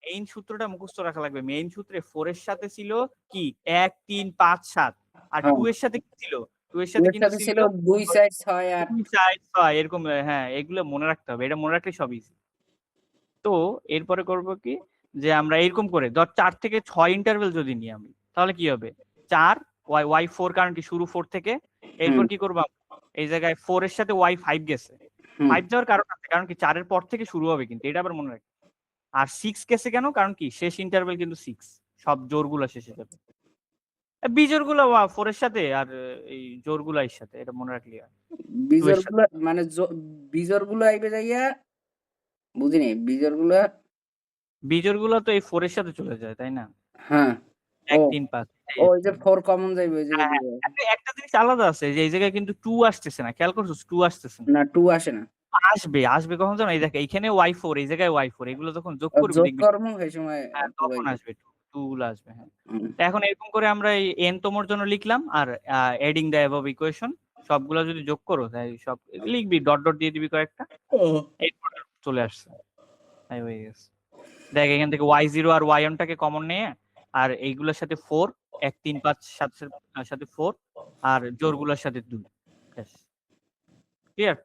মেইন সূত্রটা মুখস্থ রাখা লাগবে। মেইন সূত্রে 4 এর সাথে ছিল কি 1 3 5 7, আর হ্যাঁ। 2 এর সাথে কি ছিল, 2 এর 2 সাথে এর কিন্তু সাথে ছিল ছিল 2 4 6 8। 2 4 6 এরকম, হ্যাঁ এগুলো মনে রাখতে হবে, এটা মনে রাখলে সব ইজি। তো এরপরে করব কি, যে আমরা এরকম করে ধর 4 থেকে 6 ইন্টারভেল যদি নিই আমি, তাহলে কি হবে, 4 y4, কারণ কি শুরু 4 থেকে, হুম। এরপর কি করব, এই জায়গায় 4 এর সাথে y5 গেছে, হুম। 5 যাওয়ার কারণ আছে, কারণ কি 4 এর পর থেকে শুরু হবে, কিন্তু এটা আবার মনে রাখি। আর 6 গেছে কেন, কারণ কি শেষ ইন্টারভেল কিন্তু 6, সব জোরগুলা শেষে যাবে, বিজোড়গুলো 4 এর সাথে, আর এই জোরগুলা এর সাথে, এটা মনে রাখলি হয় 2 এর সাথে। বিজোড়গুলা মানে বিজোড়গুলো আইবে যাইয়া বুঝিনি বিজোড়গুলা। বিজোড়গুলা তো এই 4 এর সাথে চলে যায়, তাই না? হ্যাঁ। 1 ও 3 5 ও ওই যে 4 কমন যাইবে ওই জায়গায় হ্যাঁ হ্যাঁ, দিয়ে। একটা জিনিস আলাদা আছে যে এই জায়গায় কিন্তু 2 আসতেছে না, খেয়াল করছিস 2 আসতেছে না, না 2 আসে না। আসবে আসবে কখন জানো, এই দেখ এইখানে y4, এই জায়গায় y4, এগুলো যখন যোগ করবি যোগ দেখবি, কর্ম সেই সময় হ্যাঁ 2 তখন আইবে। আসবে 2 গুলো আসবে, হ্যাঁ। হুম। তো এখন এরকম করে আমরা এই n তমর জন্য লিখলাম, আর এডিং দ্য অ্যাবভ ইকুয়েশন সবগুলো যদি যোগ করো তাই সব লিখবি, ডট ডট দিয়ে দিবি কয়েকটা, এরপর চলে আসছে, তাই হয়ে গেছে। দেখ এখান থেকে y0 আর y1 টাকে কমন নিয়ে, আর এইগুলোর সাথে 4, 1 3 5 7 সাথে 4, আর জোরগুলোর সাথে 2, ব্যাস ক্লিয়ার,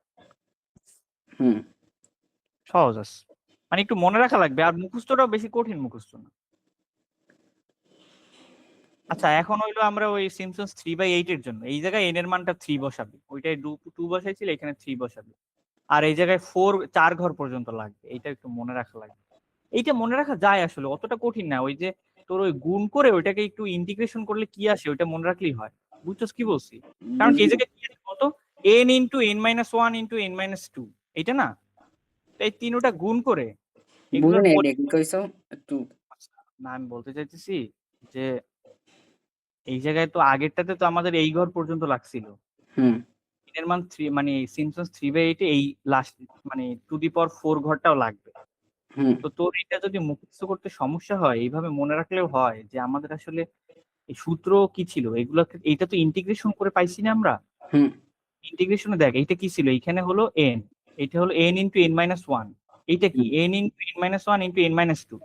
হুম। সহজ আছে, মানে একটু মনে রাখা লাগবে, আর মুখস্থটাও বেশি কঠিন মুখস্থ না। আচ্ছা এখন হইলো আমরা ওই সিম্পসনস 3/8 এর জন্য এই জায়গায় n এর মানটা 3 বসাবি, ওইটাই 2 বসাইছিল, এখানে 3 বসাবি, আর এই জায়গায় 4 ঘর পর্যন্ত লাগবে, এটা একটু মনে রাখা লাগবে। এইটা মনে রাখা যায় আসলে, অতটা কঠিন না, ওই যে তোর ওই গুণ করে ওইটাকে একটু ইন্টিগ্রেশন করলে কি আসে ওইটা মনে রাখলেই হয়, বুঝছস কি বলছি? কারণ কি এই বুঝলাম। জায়গায় কি আছে বলতো, n into n-1 into n-2, এইটা না, তাই তিনটা গুণ করে এগুলোর বুঝিনি এটা কি কইছো? একটু না আমি বলতে চাইতেছি যে এই জায়গায় তো আগেরটাতে তো আমাদের এই ঘর পর্যন্ত লাগছিল, হুম। এর মান 3, মানে সিম্পসনস 3/8 এই লাস্ট মানে টু দি পাওয়ার 4 ঘরটাও লাগবে। হুম। তো তোর এটা যদি মুখস্থ করতে সমস্যা হয়, এইভাবে মনে রাখলেও হয় যে আমাদের আসলে এই সূত্র কি ছিল, এগুলো এইটা তো ইন্টিগ্রেশন করে পাইছি না আমরা, হুম। ইন্টিগ্রেশনে দেখ এইটা কি ছিল, এইখানে হলো n, এটা হলো n ইনটু n-1, এইটা কি n into n-1 into n-2,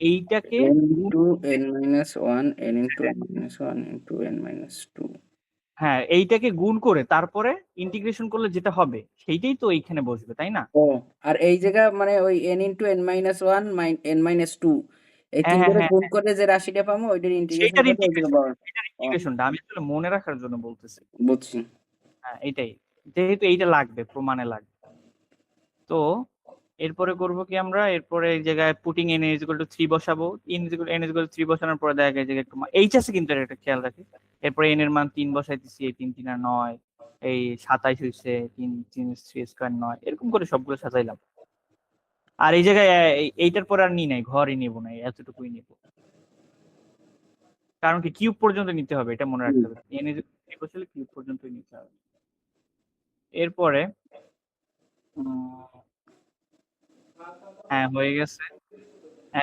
এইটাকে n গুণ, into n-1 n into n-1 into n-2। হ্যাঁ এইটাকে গুণ করে তারপরে ইন্টিগ্রেশন করলে যেটা হবে সেইটাই তো এইখানে বসবে, তাই না? ও আর এই জায়গা মানে ওই n into n-1 n-2 এই হ্যাঁ হ্যাঁ তিনটারে হ্যাঁ গুণ হ্যাঁ, করে যে রাশিটা পাবো ওইটার ইন্টিগ্রেশন সেইটার করলে ওইটাকে ইন্টিগ্রেশন, বড়। এটার ও ইন্টিগ্রেশনটা আমি আসলে মনে রাখার জন্য বলতেছি। বুঝছি। হ্যাঁ এইটাই, যেহেতু এইটা লাগবে, প্রমাণে লাগবে। তো এরপরে করব কি আমরা, এরপরে এই জায়গায় putting n is equal to 3 বসাবো, n is equal to 3 বসানোর পরে দেখা যায় এই জায়গায় একটু এইচ আছে কিন্তু এর একটা খেয়াল রাখি, এরপরে n এর মান 3 বসাইতেছি, এই 3 3 আর 9, এই 27 হইছে, 3 3 3 স্কয়ার 9, এরকম করে সবগুলো সাজাইলাম। আর এই জায়গায় এইটার পর আর নিই নাই, ঘরই নিব না, এতটুকুই নিব, কারণ কি কিউব পর্যন্ত নিতে হবে, এটা মনে রাখতে হুম। হবে, n is equal to 3 বসালে কিউব পর্যন্তই নিতে হবে। এরপরে উম, হ্যাঁ হয়ে গেছে।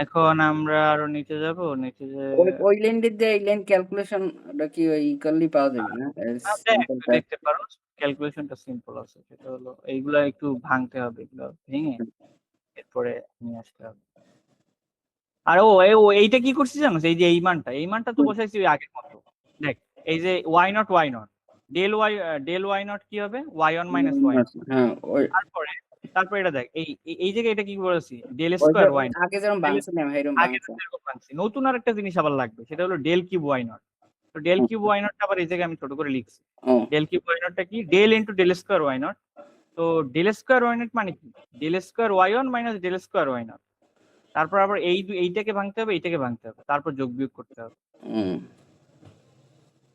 এখন আমরা আরো নিচে যাব, নিচে যে ওই লাইনটির দিয়ে এই লাইন ক্যালকুলেশনটা কি ওই করলেই পাওয়া যাবে না? দেখ সিম্পল তুই কাজ। দেখতে পারো ক্যালকুলেশনটা সিম্পল আছে, সেটা হলো এইগুলা একটু ভাঙতে হবে, এগুলো ভেঙে এরপরে নিয়ে আসতে হবে। আর ও এইটা কি করছিস জানো, এই যে এই মানটা তো বসাইছি ওই আগের মতো। দেখ এই যে y0 ডেল ওয়াই নট কি হবে y1 মাইনাস y0। হ্যাঁ, তারপরে তারপরে এটা দেখ এই জায়গায় এটা কি বলেছি, ডেল ওই যে স্কোয়ার ওয়াই নট। আগে যেরকম ভাঙছিলাম এরকম আগে ভাঙছে। যেরকম আনছি, নতুন আর একটা জিনিস আবার লাগবে, সেটা হলো ডেল কিউব ওয়াই নট। তো ডেল কিউব ওয়াই নটটা আবার এই জায়গায় আমি ছোট করে লিখছি। ও ডেল কিউব ওয়াই নটটা কি, del into del square y nought. তো ডেল স্কোয়ার ওয়াই নট মানে কি, del square y one minus del square y nought. তারপর আবার এইটাকে ভাঙতে হবে, এইটাকে ভাঙতে হবে, তারপর যোগ বিয়োগ করতে হবে।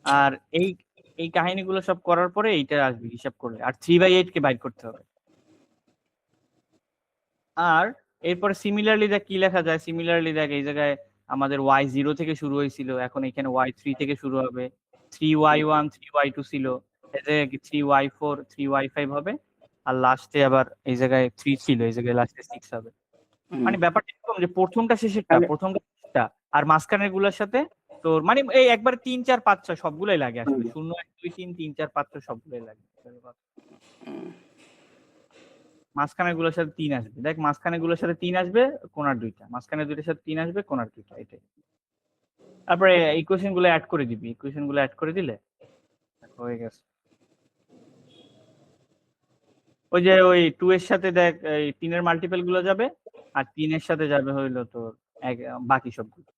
আর এই কাহিনীগুলো সব করার পরে এইটা আসবে হিসাব করলে, আর 3/8 কে বাইর করতে হবে। আর এরপরে সিমিলারলি দেখ কি লেখা যায়, সিমিলারলি দেখ এই জায়গায় আমাদের y0 থেকে শুরু হয়েছিল, এখন এখানে y3 থেকে শুরু হবে, 3y1 3y2 ছিল, এই জায়গায় 3y4 3y5 হবে, আর লাস্টে আবার এই জায়গায় 3 ছিল, এই জায়গায় লাস্টে 6 হবে। মানে ব্যাপারটা এরকম যে প্রথমটা শেষেরটা আর মাঝখানের গুলোর সাথে তোর মানে এই একবার 3 4 5 6 সবগুলোই লাগে আসলে, 0 1 2 3 3 4 5 6 সবগুলোই লাগে। মাঝখানের গুলোর সাথে 3 আসবে, দেখ মাঝখানের গুলোর সাথে 3 আসবে, কোণার দুইটা, মাঝখানের দুইটার সাথে 3 আসবে, কোণার দুইটা, এটাই। তারপরে ইকুয়েশন গুলো অ্যাড করে দিবি, ইকুয়েশন গুলো অ্যাড করে দিলে হয়ে গেছে। ওই যে ওই 2 এর সাথে দেখ এই 3 এর মাল্টিপল গুলো যাবে, আর 3 এর সাথে যাবে হইলো তোর বাকি সবগুলো।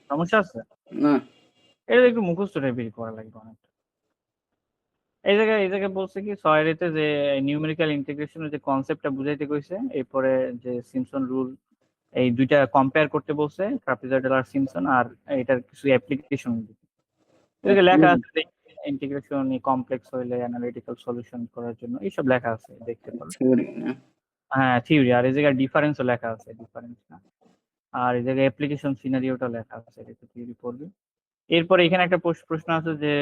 সমস্যা আছে না, এটা একটু মুখস্থ টাইপের করা লাগবে অনেকটা। এই জায়গায় বলছে কি সয়েরিতে যে নিউমেরিক্যাল ইন্টিগ্রেশনের যে কনসেপ্টটা বুঝাইতে কইছে, এরপরে যে সিমসন রুল এই দুইটা কম্পেয়ার করতে বলছে, ট্রাপিজয়েডাল আর সিমসন, আর এটার কিছু অ্যাপ্লিকেশন এদিকে লেখা আছে, ইন্টিগ্রেশন কমপ্লেক্স হইলে অ্যানালিটিক্যাল সলিউশন করার জন্য এইসব লেখা আছে, দেখতে পারো। থিওরি না। হ্যাঁ থিওরি, আর এই জায়গায় ডিফারেন্সও লেখা আছে, ডিফারেন্স না, আর এই জায়গায় অ্যাপ্লিকেশন সিনারিওটা লেখা আছে, এটা থিওরি পড়বে। এরপরে এখানে একটা প্রশ্ন আছে যে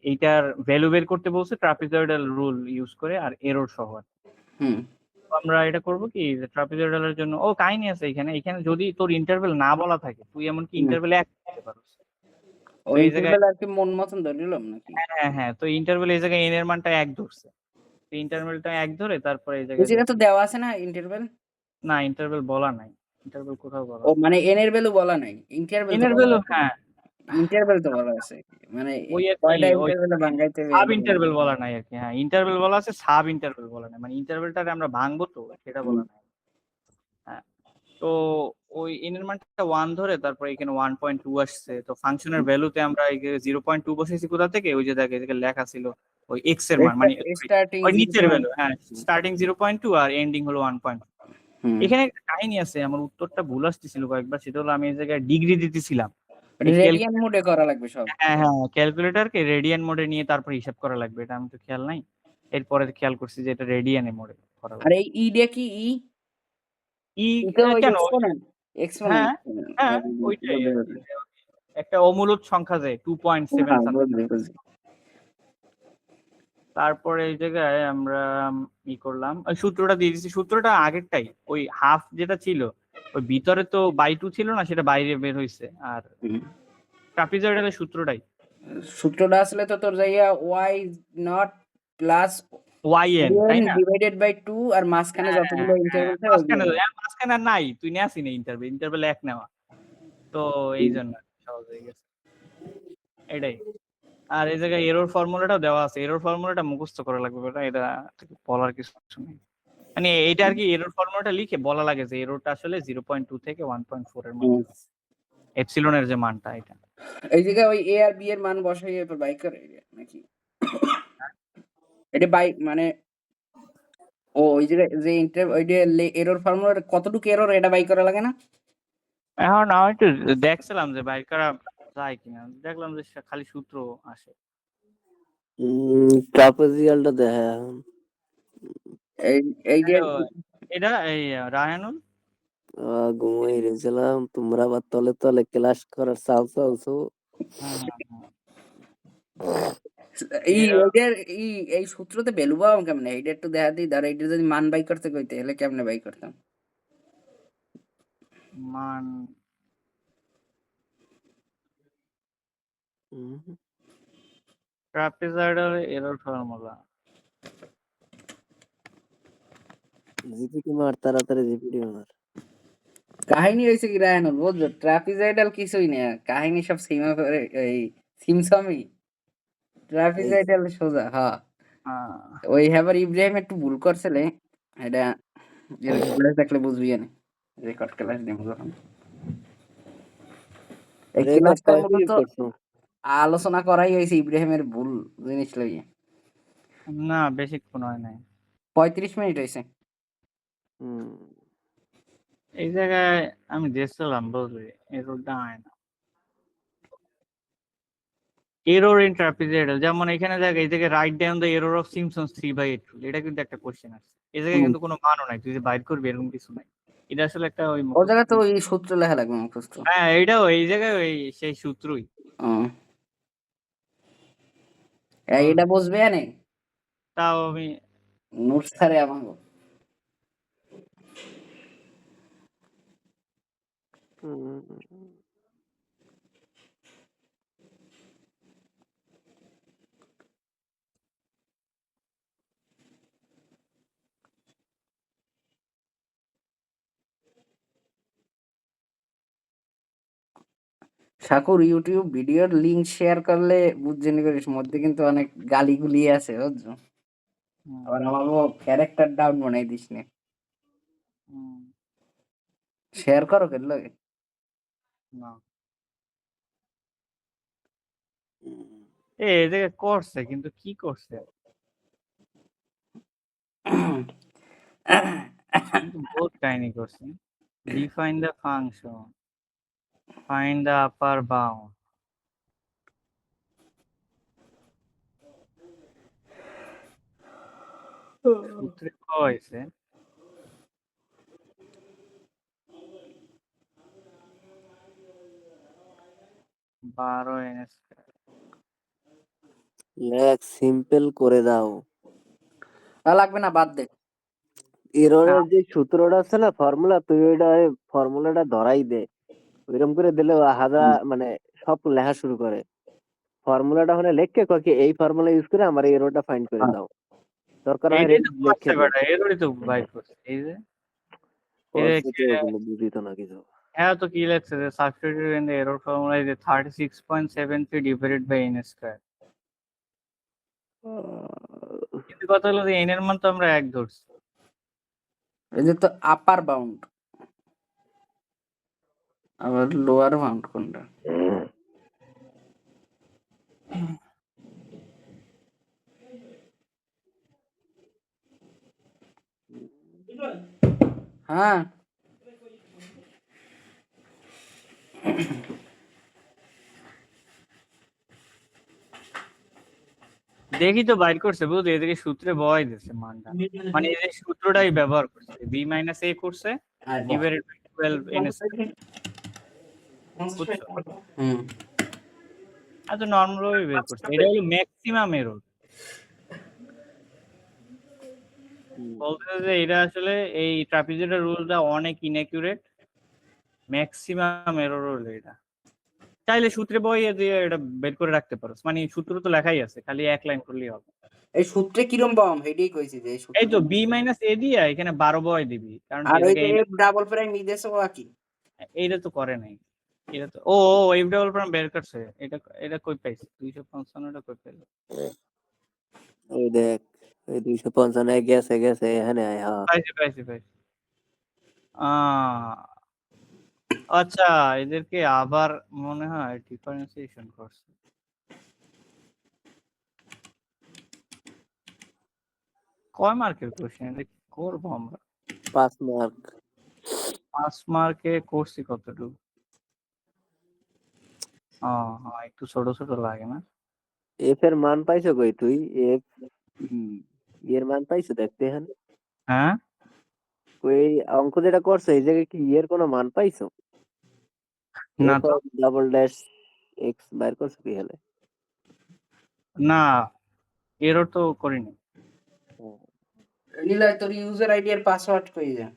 এইটার ভ্যালু বের করতে বলছে ট্রাপিজয়েডাল রুল ইউজ করে আর এরর সহ। আমরা এটা করব কি ট্রাপিজয়েডালের জন্য কাহিনী আছে এখানে, যদি তোর ইন্টারভেল না বলা থাকে, তুই এমনকি ইন্টারভেল 1 দিতে পারছিস। ওই এই জায়গায় ইন্টারভেল আর কি মন মতন ধরিলাম নাকি? হ্যাঁ তো ইন্টারভেল এই জায়গায় n এর মানটা 1 ধরছে, তো ইন্টারভেলটা 1 ধরে তারপরে এই এই জায়গায় জায়গা তো দেওয়া আছে না ইন্টারভেল? না ইন্টারভেল বলা নাই, ইন্টারভেল কোথাও বলা ও নাই। মানে এন এর ভ্যালু বলা নাই, ইন্টারভেল n তো এর বলা ভ্যালু আছে। হ্যাঁ ইন্টারভেল তো বলা আছে, মানে ওই আর কি কয়টা ওই ইন্টারভেলে ভাঙাইতে হবে সাব এটা বলা ইন্টারভেল বলা নাই আর কি। হ্যাঁ ইন্টারভেল বলা আছে, সাব ইন্টারভেল বলা নাই, মানে ইন্টারভেলটারে আমরা ভাঙবো তো সেটা বলা নাই। হ্যাঁ তো ওই n এর মানটা 1 ধরে তারপর এখানে 1.2 আসছে, তো ফাংশনের ভ্যালুতে আমরা এই 0.2 বসাইছি কোথা থেকে, ওই যে দেখে এদিকে লেখা ছিল ওই x এর মান, মানে স্টার্টিং ওই নিচের ভ্যালু, হ্যাঁ স্টার্টিং 0.2 আর এন্ডিং হলো 1. এখানে একটা কাহিনী আছে, আমার উত্তরটা ভুল আসতেছিল কয়েকবার, সেটা হলো আমি এই জায়গায় ডিগ্রি দিতেছিলাম, রেডিয়ান মোডে করা লাগবে সব। হ্যাঁ ক্যালকুলেটরকে রেডিয়ান মোডে নিয়ে তারপর হিসাব করা লাগবে, এটা আমি তো খেয়াল নাই, এরপরে খেয়াল করছি যে এটা রেডিয়ানে মোডে করা আর লাগবে। এই ই দিয়ে কি ই ই তো ওই কেন, এক্সপোনেন্ট হ্যাঁ হ্যাঁ ওইটাই আর এক্সপোনেন্ট। কি, একটা অমূলদ সংখ্যা যায় 2.7 হ্যাঁ সামথিং। বুঝছি। তারপরে এই জায়গায় আমরা ই করলাম, ওই সূত্রটা দিয়ে দিচ্ছি, সূত্রটা আগেরটাই, ওই হাফ যেটা ছিল ওই ভিতরে তো বাই 2 ছিল না, সেটা বাইরে বের হয়েছে, আর ট্রাপিজয়েডালের সূত্রটাই সূত্রটা আসলে তো তোর যাইয়া ওয়াই নট প্লাস yn, তাই না? ডিভাইডেড বাই 2 আর মাঝখানে যতগুলো ইন্টারভেল থাকে ওগুলো। মাঝখানে আর নাই, তুই নেসি না ইন্টারভেল 1 নেওয়া, তো এই জন্য সহজ হয়ে গেছে এটাই। আর এই জায়গায় এরর ফর্মুলাটাও দেওয়া আছে, এরর ফর্মুলাটা মুখস্থ করা লাগবে, এটা বলার কিছু নেই, মানে এইটা আর কি এরর ফর্মুলাটা লিখে বলা লাগে যে এররটা আসলে 0.2 থেকে 1.4 এর মধ্যে, এপসিলনের যে মানটা এটা। এই জায়গায় ওই এ আর বি এর মান বসাই এরপর বাই করে নাকি? এটা বাই মানে ওই জায়গায় যে ওই যে এরর ফর্মুলার কতটুকু এরর এটা বাই করা লাগে না? এখন আমি একটু দেখছিলাম যে বাইর করা যায় কিনা, দেখলাম যে খালি সূত্র আসে। ট্রাপিজিয়ালটা দেখা এখন। এই এই যে এটা এই রায়হানুল ঘুমাই গেছিলাম, তোমরা আবার তলে তলে ক্লাস করার চাও চাওছো। এরা এই সূত্রতে ভ্যালু পাবো কেমনে? এইটা একটু দেখা দিই, ধর এইটা যদি মান বাই করতে কইতে হলে কেমনে বাই করতাম? মান हम्म, ট্রাপিজয়েডাল এরর ফর্মুলা। जीपीटी मार ताড়াতাড়ি जीपीटी मार কাহিনী হয়েছে কি রায়হানুর বুঝছো? ট্রাপিজয়েডাল কিছুই না, কাহিনী সব এই সিমসামই। এই ট্রাপিজয়েডাল সোজা, হ্যাঁ। আহ, ওই হ্যাবার ইব্রাহিম একটু ভুল করছিলে, এটা ক্লাস দেখলে বুঝবি না, রেকর্ড ক্লাস দিব যখন। এই রেকর্ড ক্লাসটা কয় মূলত মিনিট করছো? আলোচনা করাই হয়েছে ইব্রাহিমের ভুল জিনিস লইয়া। না বেশিক্ষণ হয় নাই। 35 মিনিট হয়েছে। হুম, এই জায়গায় আমি দেখছিলাম বুঝলি, এররটা হয় না। এরর ইন ট্রাপিজয়েডাল, যেমন এখানে দেখ এই জায়গায় write down the error of Simpson's 3/8 rule, এটা কিন্তু একটা কোশ্চেন আছে। এই জায়গায় কিন্তু কোনো মানও নাই, তুই যে বাইর করবি এরকম কিছু নাই। এটা আসলে একটা ওই ও জায়গায় তো ওই সূত্র লেখা লাগবে মুখস্থ। হ্যাঁ এইটাও এই জায়গায় ওই সেই সূত্রই। ও, এটা বুঝবে না, তাও আমি নোটস ছাড়ে আমাকে। হুম, ঠাকুর ইউটিউব ভিডিওর লিংক শেয়ার করলে বুঝছেন করিস, মধ্যে কিন্তু অনেক গালিগুলি আছে বুঝছো। আবার আমাকে ক্যারেক্টার ডাউন বানাই দিস না। শেয়ার করো কেন লাগে? না হুম। এই জায়গায় করছে কিন্তু কি করছে কিন্তু বহুত কাহিনী করছে। Define the function, find the upper bound. সূত্রে ক হয়েছে 12 n²। লেখ সিম্পল করে দাও। লাগবে না, বাদ দে। এররের যে সূত্রটা আছে না, ফর্মুলা, তুই ওইটা ফর্মুলাটা ধরাই দে। ওইরকম করে দিলে হাজা মানে সব লেখা শুরু করে। ফর্মুলাটা হলে লেখকে কয় কি এই ফর্মুলা ইউজ করে আমার এররটা ফাইন্ড করে দাও। দরকার হয় এইটাই তো লেখকে করছে দে। বেটা, এরই তো বাইর করছে। এই যে করছে তো ওগুলো বুঝি তো না কিছু। হ্যাঁ তো কি লাগছে যে substitute in the error formula is 36.73 divided by n²। কিন্তু কথা হলো যে n এর মান তো আমরা 1 ধরছি। এই যে তো আপার বাউন্ড, আবার লোয়ার বাউন্ড কোনটা? হ্যাঁ, দেখি তো বাইর করছে বুঝলি, এদিকে সূত্রে বয় দিচ্ছে মানটা, মানে এই যে সূত্রটাই ব্যবহার করছে, b - a করছে ডিভাইডেড বাই 12 n²। বুঝছো? হুম। এত নরমাল ভাবে বের করছে, এটা হলো ম্যাক্সিমাম এরর। বলতেছে যে এটা আসলে এই ট্রাপিজয়েডাল রুলটা অনেক ইনঅ্যাকুরেট, ম্যাক্সিমাম এরর হলো এটা। চাইলে সূত্রে বইয়ে দিয়ে এটা বের করে রাখতে পারো, মানে সূত্র তো লেখাই আছে, খালি এক লাইন করলেই হবে। এই সূত্রে কিরম পাম হেডেই কইছি যে এই সূত্র। এই তো b - a দিয়ে এখানে 12 বয় দিবি, কারণ কি আর এর ওই জায়গায় যে এফ ডাবল প্রাইম নিদেশ ও কি? এইটা তো করে নাই। এটা তো ও এফ ডাবল প্রাইম বের করছে। এটা এটা কই পাইছে? 255 টা কই পাইলো? ওই দেখ, ওই 255 গেছে গেছে এখানে আয়। হ্যাঁ, পাইছি। আচ্ছা, এদেরকে আবার মনে হয় ডিফারেন্সিয়েশন করছে। কয় মার্কের কোশ্চেন এটা কি করবো আমরা? 5 মার্ক। 5 মার্কে করছি কতটুকু? হ্যাঁ একটু ছোট ছোট লাগে না? এফ এর মান পাইছো কই তুই? এফ এর মান পাইছো দেখতে এখানে। হ্যাঁ ওই অঙ্ক যেটা করছো এই জায়গায় কি এর কোনো মান পাইছো? না এফ তো। ডাবল ড্যাশ এক্স বাইর করছো কি হলে? না, এরর তো করিনি। নিলয় তোর ইউজার আইডি আর পাসওয়ার্ড কই যা?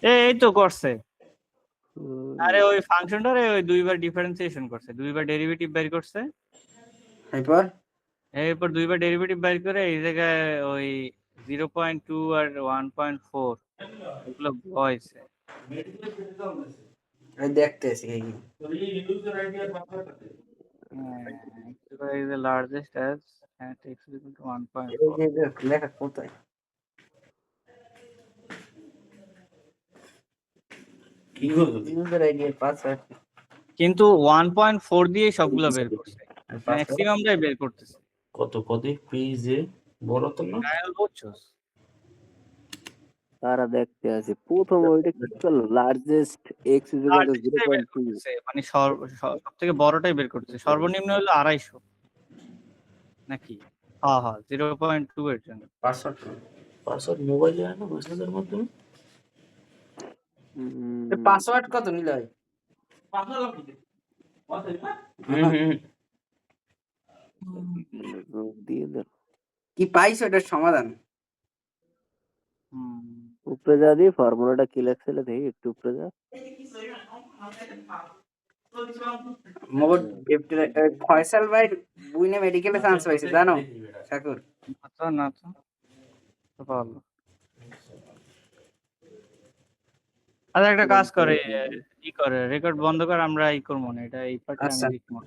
এই তো করছে। হুম, আরে ওই ফাংশনটারে ওই দুইবার ডিফারেন্সিয়েশন করছে, দুইবার ডেরিভেটিভ বের করছে, এরপর এরপর দুইবার ডেরিভেটিভ বের করে এই জায়গায় ওই 0.2 আর 1.4 এগুলো হয়েছে। আমি দেখতেছি এই is the largest as and x is equal to 1.4. এই যে লেখা কোথায়? কি হলো? ইউজার আইডি আর পাসওয়ার্ড কিন্তু 1.4 দিয়ে সবগুলো বের করছে, ম্যাক্সিমামটাই বের করতেছে। কত পেজে বলো তো না? নায়াল বুঝছস? তারা দেখতে আছে প্রথম ওইটা কি করলো largest X is equal to Largest-টাই বের 0.2 করতেছে, মানে সবথেকে বড়টাই বের করতেছে, সর্বনিম্ন হলো 250 নাকি? হ্যাঁ হ্যাঁ 0.2 এর জন্য। পাসওয়ার্ড পাসওয়ার্ড মোবাইলে হয় না মেসেজের মাধ্যমে? পাসওয়ার্ড কত নিলয়? দিয়ে দেন কি পাইছো এটার সমাধান? উপরে যা দিয়ে ফর্মুলাটা কি লেখছিল দেখি একটু উপরে যা মোট ফয়সাল ভাই বুইনে মেডিকেলে চান্স পাইছে জানো ঠাকুর? না তো ভালো। আচ্ছা একটা কাজ করে ই করে রেকর্ড বন্ধ করে আমরা ই করবো না, এটা এই পার্টে আমি আচ্ছা। লিখবো।